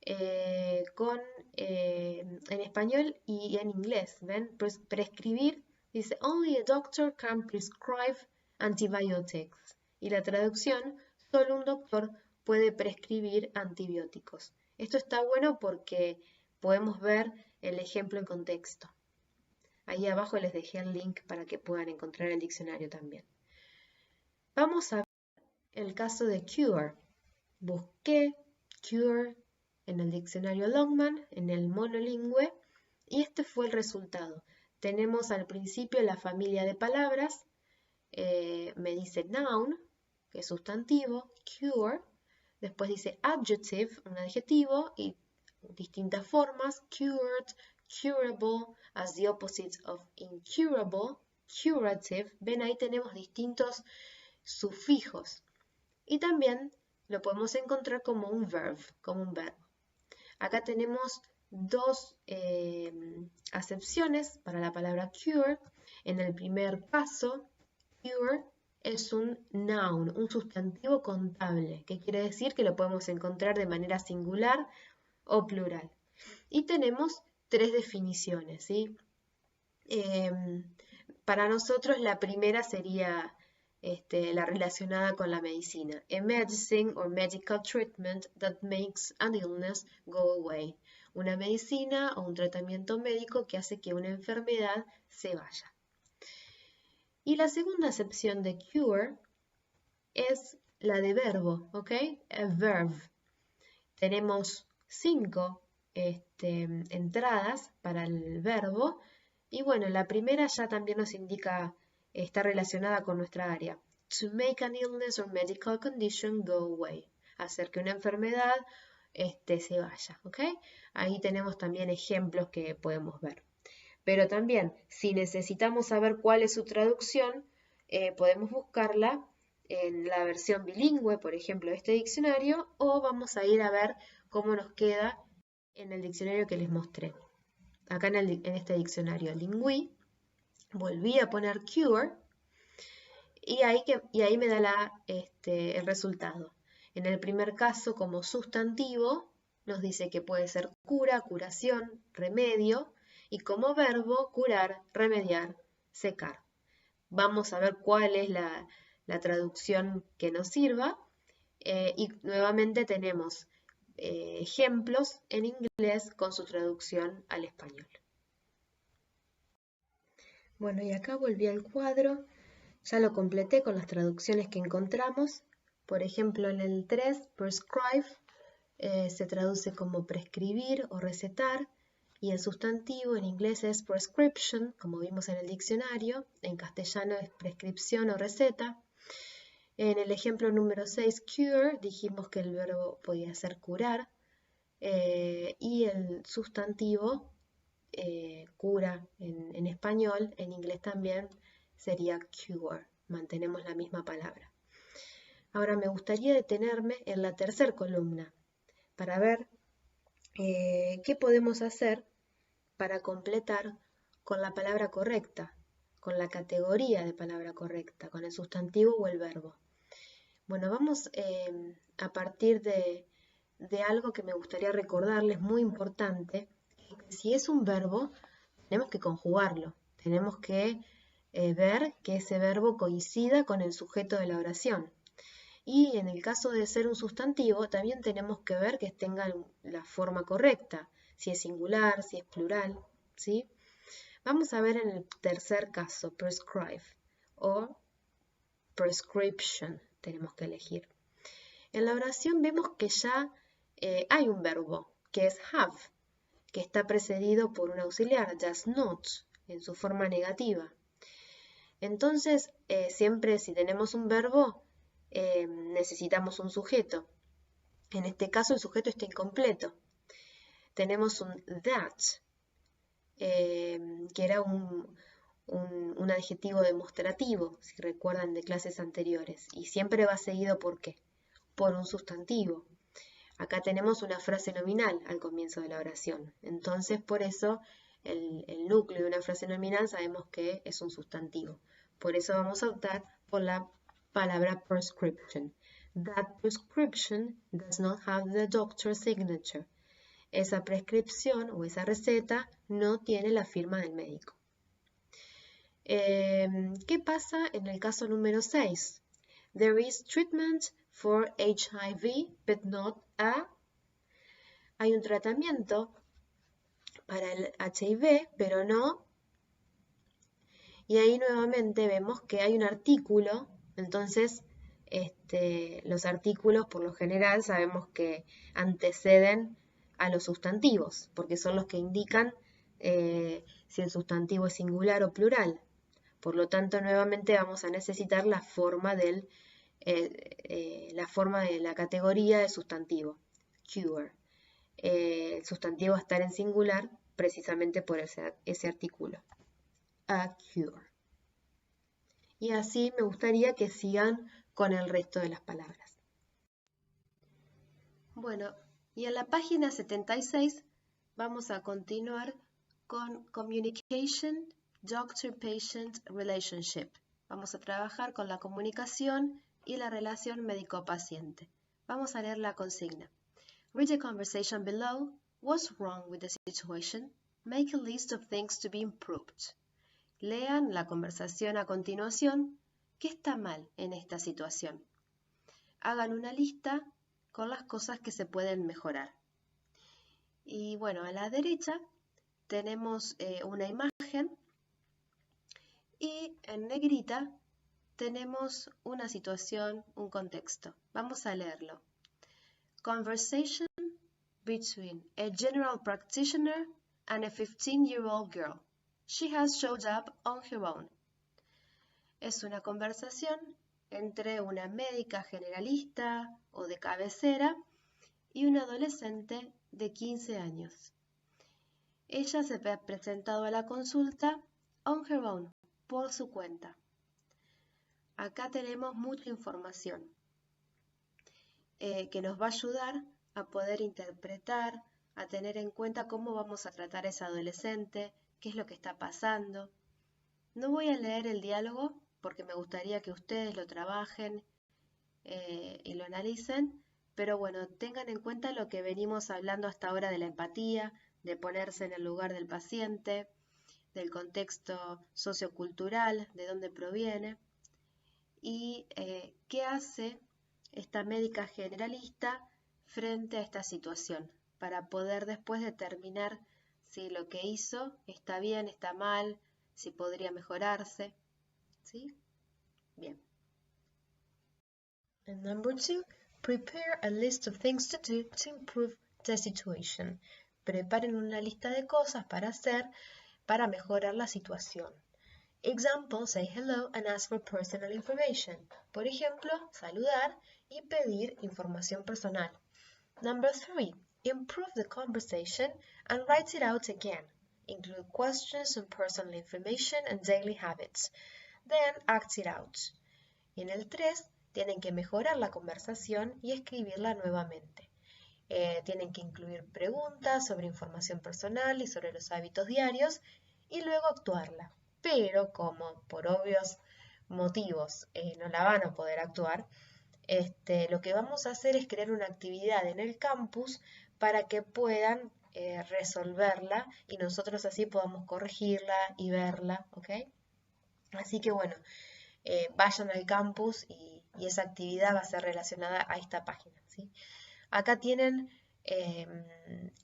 en español y en inglés. ¿Ven? Prescribir dice: Only a doctor can prescribe antibiotics. Y la traducción: solo un doctor puede prescribir antibióticos. Esto está bueno porque podemos ver el ejemplo en contexto. Ahí abajo les dejé el link para que puedan encontrar el diccionario también. Vamos a ver el caso de cure. Busqué cure en el diccionario Longman, en el monolingüe, y este fue el resultado. Tenemos al principio la familia de palabras, me dice noun, que es sustantivo, cure, después dice adjective, un adjetivo, y distintas formas: cured, curable, as the opposite of incurable, curative. Ven, ahí tenemos distintos sufijos. Y también lo podemos encontrar como un verb, como un verbo. Acá tenemos dos acepciones para la palabra cure. En el primer caso, cure es un noun, un sustantivo contable, que quiere decir que lo podemos encontrar de manera singular o plural. Y tenemos tres definiciones, ¿sí? Para nosotros la primera sería la relacionada con la medicina. A medicine or medical treatment that makes an illness go away. Una medicina o un tratamiento médico que hace que una enfermedad se vaya. Y la segunda acepción de cure es la de verbo, ¿ok? A verb. Tenemos 5 entradas para el verbo. Y bueno, la primera ya también nos indica, está relacionada con nuestra área. To make an illness or medical condition go away. Hacer que una enfermedad se vaya, ¿ok? Ahí tenemos también ejemplos que podemos ver. Pero también, si necesitamos saber cuál es su traducción, podemos buscarla en la versión bilingüe, por ejemplo, de este diccionario, o vamos a ir a ver cómo nos queda en el diccionario que les mostré. Acá en este diccionario Lingui, volví a poner cure y ahí me da el resultado. En el primer caso, como sustantivo, nos dice que puede ser cura, curación, remedio, y como verbo, curar, remediar, secar. Vamos a ver cuál es la traducción que nos sirva. Y nuevamente tenemos ejemplos en inglés con su traducción al español. Bueno, y acá volví al cuadro, ya lo completé con las traducciones que encontramos. Por ejemplo, en el 3, prescribe, se traduce como prescribir o recetar, y el sustantivo en inglés es prescription, como vimos en el diccionario. En castellano es prescripción o receta. En el ejemplo número 6, cure, dijimos que el verbo podía ser curar, y el sustantivo cura en español, en inglés también sería cure. Mantenemos la misma palabra. Ahora me gustaría detenerme en la tercera columna para ver qué podemos hacer para completar con la palabra correcta, con la categoría de palabra correcta, con el sustantivo o el verbo. Bueno, vamos a partir de algo que me gustaría recordarles, muy importante. Si es un verbo, tenemos que conjugarlo, tenemos que ver que ese verbo coincida con el sujeto de la oración. Y en el caso de ser un sustantivo, también tenemos que ver que tenga la forma correcta, si es singular, si es plural, ¿sí? Vamos a ver en el tercer caso, prescribe o prescription, tenemos que elegir. En la oración vemos que ya hay un verbo, que es have, que está precedido por un auxiliar, does not, en su forma negativa. Entonces, siempre si tenemos un verbo, necesitamos un sujeto. En este caso el sujeto está incompleto. Tenemos un that, que era un adjetivo demostrativo, si recuerdan de clases anteriores, y siempre va seguido ¿por qué? Por un sustantivo. Acá tenemos una frase nominal al comienzo de la oración, entonces por eso el núcleo de una frase nominal sabemos que es un sustantivo. Por eso vamos a optar por la palabra prescription. That prescription does not have the doctor's signature. Esa prescripción o esa receta no tiene la firma del médico. ¿Qué pasa en el caso número 6? There is treatment for HIV, but not a... Hay un tratamiento para el HIV, pero no... Y ahí nuevamente vemos que hay un artículo, entonces los artículos por lo general sabemos que anteceden a los sustantivos, porque son los que indican si el sustantivo es singular o plural. Por lo tanto, nuevamente vamos a necesitar la forma de la categoría de sustantivo, cure. El sustantivo va a estar en singular precisamente por ese artículo, a cure. Y así me gustaría que sigan con el resto de las palabras. Bueno, y en la página 76 vamos a continuar con Communication Doctor-Patient Relationship. Vamos a trabajar con la comunicación y la relación médico-paciente. Vamos a leer la consigna. Read the conversation below. What's wrong with the situation? Make a list of things to be improved. Lean la conversación a continuación. ¿Qué está mal en esta situación? Hagan una lista con las cosas que se pueden mejorar. Y bueno, a la derecha tenemos una imagen y en negrita tenemos una situación, un contexto. Vamos a leerlo. Conversation between a general practitioner and a 15-year-old girl. She has showed up on her own. Es una conversación entre una médica generalista o de cabecera y un adolescente de 15 años. Ella se ha presentado a la consulta on her own, por su cuenta. Acá tenemos mucha información que nos va a ayudar a poder interpretar, a tener en cuenta cómo vamos a tratar a ese adolescente, qué es lo que está pasando. No voy a leer el diálogo porque me gustaría que ustedes lo trabajen y lo analicen, pero bueno, tengan en cuenta lo que venimos hablando hasta ahora de la empatía, de ponerse en el lugar del paciente, del contexto sociocultural, de dónde proviene, y qué hace esta médica generalista frente a esta situación, para poder después determinar si lo que hizo está bien, está mal, si podría mejorarse. ¿Sí? Bien. And number 2, prepare a list of things to do to improve the situation. Preparen una lista de cosas para hacer para mejorar la situación. Example, say hello and ask for personal information. Por ejemplo, saludar y pedir información personal. Number 3, improve the conversation and write it out again. Include questions on personal information and daily habits. Then act it out. Y en el 3, tienen que mejorar la conversación y escribirla nuevamente. Tienen que incluir preguntas sobre información personal y sobre los hábitos diarios y luego actuarla. Pero como por obvios motivos no la van a poder actuar, lo que vamos a hacer es crear una actividad en el campus para que puedan resolverla y nosotros así podamos corregirla y verla, ¿ok? Así que bueno, vayan al campus y esa actividad va a ser relacionada a esta página, ¿sí? Acá tienen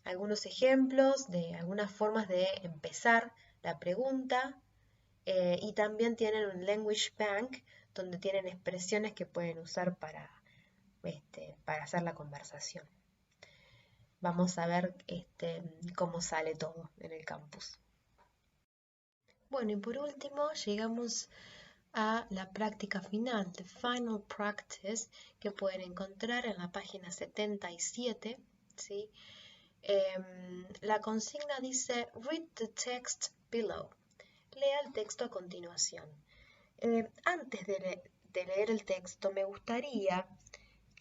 algunos ejemplos de algunas formas de empezar la pregunta y también tienen un Language Bank donde tienen expresiones que pueden usar para hacer la conversación. Vamos a ver cómo sale todo en el campus. Bueno, y por último llegamos a la práctica final, the final practice, que pueden encontrar en la página 77, ¿sí? La consigna dice, read the text below. Lea el texto a continuación. Antes de leer el texto, me gustaría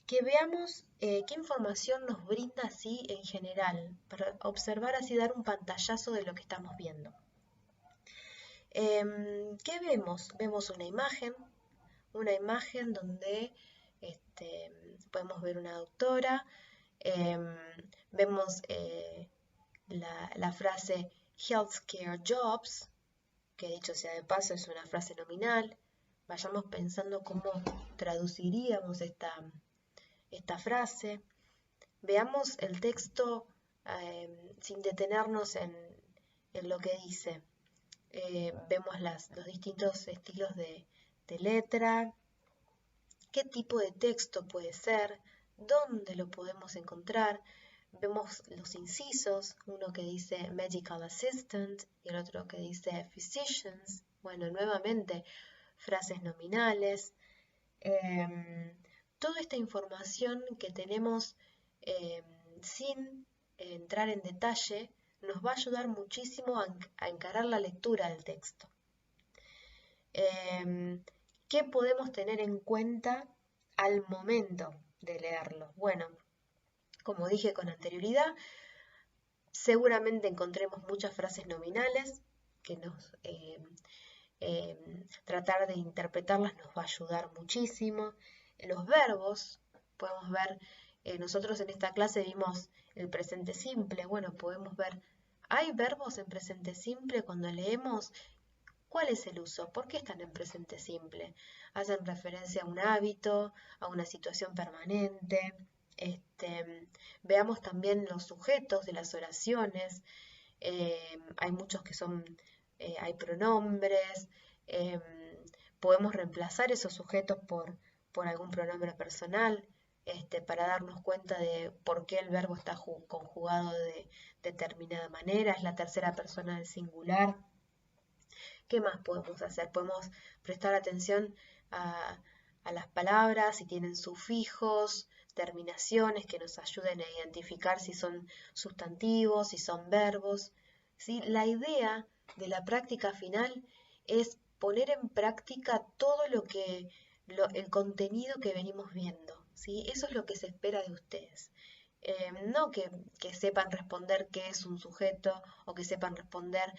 que veamos qué información nos brinda así en general, para observar así, dar un pantallazo de lo que estamos viendo. ¿Qué vemos? Vemos una imagen donde podemos ver una doctora, vemos la frase healthcare jobs, que dicho sea de paso es una frase nominal. Vayamos pensando cómo traduciríamos esta frase. Veamos el texto sin detenernos en lo que dice. Vemos los distintos estilos de letra, qué tipo de texto puede ser, dónde lo podemos encontrar. Vemos los incisos, uno que dice medical assistant y el otro que dice physicians. Bueno, nuevamente, frases nominales. Toda esta información que tenemos sin entrar en detalle nos va a ayudar muchísimo a encarar la lectura del texto. ¿Qué podemos tener en cuenta al momento de leerlo? Bueno, como dije con anterioridad, seguramente encontremos muchas frases nominales que tratar de interpretarlas nos va a ayudar muchísimo. Los verbos, podemos ver, nosotros en esta clase vimos el presente simple. Bueno, podemos ver, ¿hay verbos en presente simple cuando leemos? ¿Cuál es el uso? ¿Por qué están en presente simple? Hacen referencia a un hábito, a una situación permanente. Veamos también los sujetos de las oraciones. Hay muchos que son, hay pronombres. Podemos reemplazar esos sujetos por algún pronombre personal para darnos cuenta de por qué el verbo está conjugado de determinada manera. Es la tercera persona del singular. ¿Qué más podemos hacer? Podemos prestar atención a las palabras, si tienen sufijos, terminaciones que nos ayuden a identificar si son sustantivos, si son verbos. ¿Sí? La idea de la práctica final es poner en práctica todo el contenido que venimos viendo. ¿Sí? Eso es lo que se espera de ustedes. No que sepan responder qué es un sujeto o que sepan responder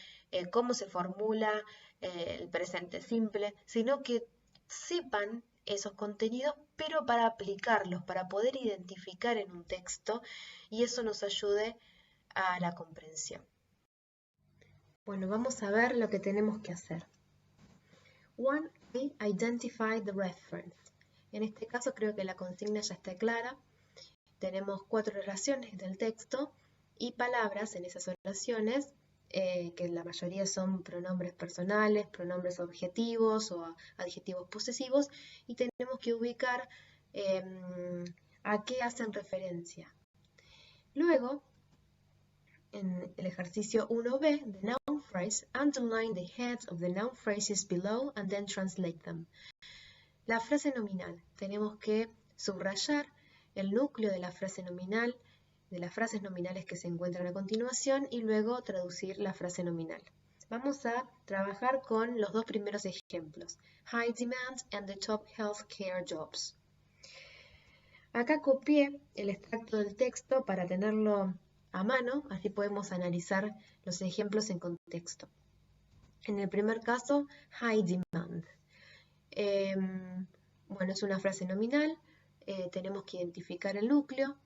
cómo se formula el presente simple, sino que sepan esos contenidos, pero para aplicarlos, para poder identificar en un texto y eso nos ayude a la comprensión. Bueno, vamos a ver lo que tenemos que hacer. 1A, identify the reference. En este caso creo que la consigna ya está clara. Tenemos 4 oraciones del texto y palabras en esas oraciones, que la mayoría son pronombres personales, pronombres objetivos o adjetivos posesivos, y tenemos que ubicar a qué hacen referencia. Luego, en el ejercicio 1B, the noun phrase, underline the heads of the noun phrases below and then translate them. La frase nominal, tenemos que subrayar el núcleo de la frase nominal, de las frases nominales que se encuentran a continuación y luego traducir la frase nominal. Vamos a trabajar con los dos primeros ejemplos, high demand and the top healthcare jobs. Acá copié el extracto del texto para tenerlo a mano, así podemos analizar los ejemplos en contexto. En el primer caso, high demand. Bueno, es una frase nominal. Tenemos que identificar el núcleo.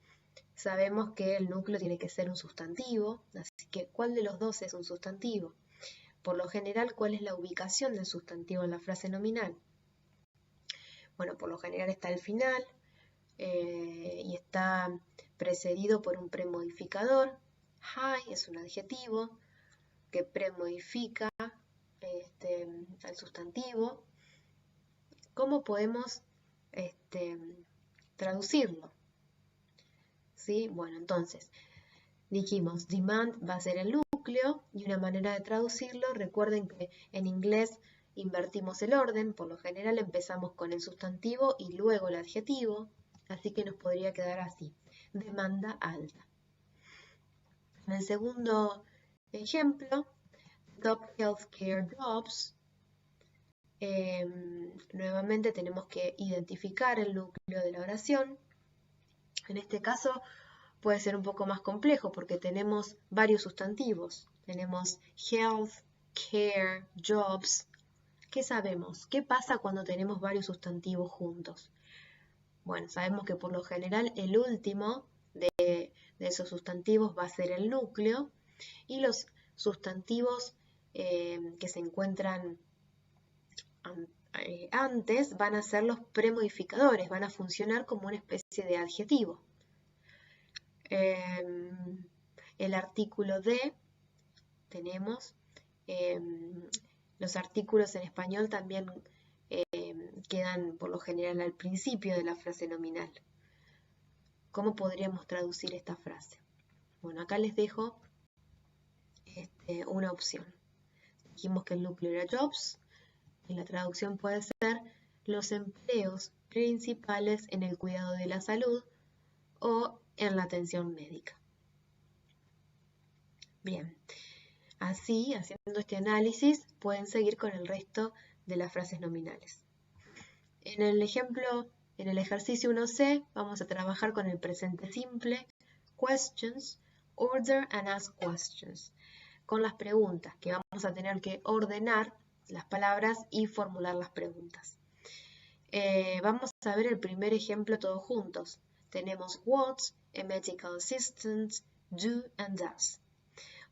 Sabemos que el núcleo tiene que ser un sustantivo, así que ¿cuál de los dos es un sustantivo? Por lo general, ¿cuál es la ubicación del sustantivo en la frase nominal? Bueno, por lo general está al final y está precedido por un premodificador. High es un adjetivo que premodifica al sustantivo. ¿Cómo podemos traducirlo? ¿Sí? Bueno, entonces, dijimos, demand va a ser el núcleo y una manera de traducirlo, recuerden que en inglés invertimos el orden, por lo general empezamos con el sustantivo y luego el adjetivo, así que nos podría quedar así, demanda alta. En el segundo ejemplo, top healthcare jobs, nuevamente tenemos que identificar el núcleo de la oración. En este caso puede ser un poco más complejo porque tenemos varios sustantivos. Tenemos health, care, jobs. ¿Qué sabemos? ¿Qué pasa cuando tenemos varios sustantivos juntos? Bueno, sabemos que por lo general el último de esos sustantivos va a ser el núcleo y los sustantivos que se encuentran antes van a ser los premodificadores, van a funcionar como una especie de adjetivo. El artículo de, tenemos, los artículos en español también quedan por lo general al principio de la frase nominal. ¿Cómo podríamos traducir esta frase? Bueno, acá les dejo una opción. Dijimos que el núcleo era jobs, y la traducción puede ser los empleos principales en el cuidado de la salud o en la atención médica. Bien, así, haciendo este análisis, pueden seguir con el resto de las frases nominales. En el ejemplo, en el ejercicio 1C, vamos a trabajar con el presente simple, questions, order and ask questions, con las preguntas, que vamos a tener que ordenar las palabras y formular las preguntas. Vamos a ver el primer ejemplo todos juntos. Tenemos what a medical assistant do and does.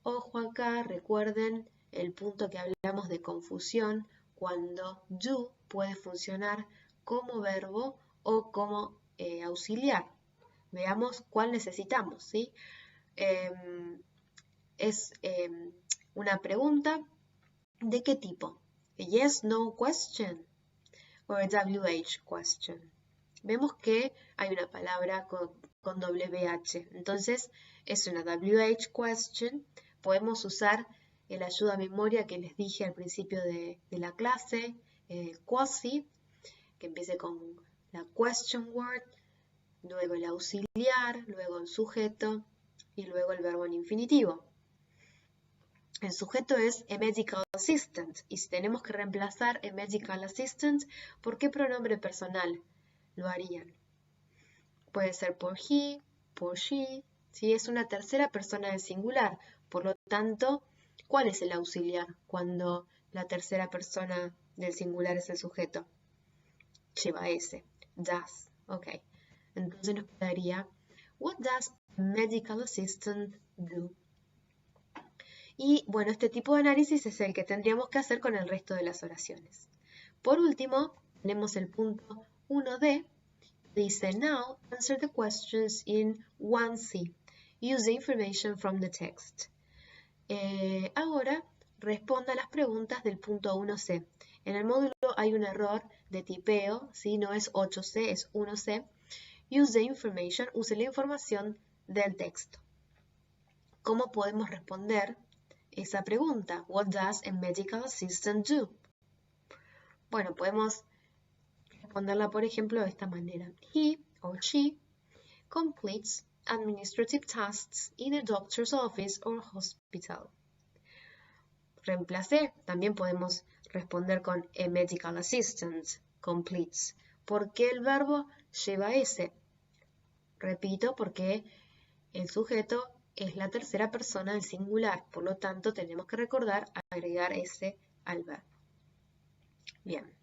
Ojo acá, recuerden el punto que hablamos de confusión cuando do puede funcionar como verbo o como auxiliar. Veamos cuál necesitamos, ¿sí? Es una pregunta ¿de qué tipo? A yes, no question or a WH question. Vemos que hay una palabra con WH, entonces es una WH question. Podemos usar el ayuda a memoria que les dije al principio de la clase, quasi, que empiece con la question word, luego el auxiliar, luego el sujeto y luego el verbo en infinitivo. El sujeto es a medical assistant y si tenemos que reemplazar a medical assistant, ¿por qué pronombre personal lo harían? Puede ser por he, por she, si es una tercera persona del singular. Por lo tanto, ¿cuál es el auxiliar cuando la tercera persona del singular es el sujeto? Lleva S, does, ok. Entonces nos quedaría, what does a medical assistant do? Y bueno, este tipo de análisis es el que tendríamos que hacer con el resto de las oraciones. Por último, tenemos el punto 1D. Dice, now answer the questions in 1C. Use the information from the text. Ahora responda las preguntas del punto 1C. En el módulo hay un error de tipeo, ¿sí? No es 8C, es 1C. Use the information, use la información del texto. ¿Cómo podemos responder esa pregunta? What does a medical assistant do? Bueno, podemos responderla, por ejemplo, de esta manera. He or she completes administrative tasks in a doctor's office or hospital. Reemplacé, también podemos responder con a medical assistant completes. ¿Por qué el verbo lleva S? Repito, porque el sujeto es la tercera persona del singular, por lo tanto tenemos que recordar agregar S al verbo. Bien.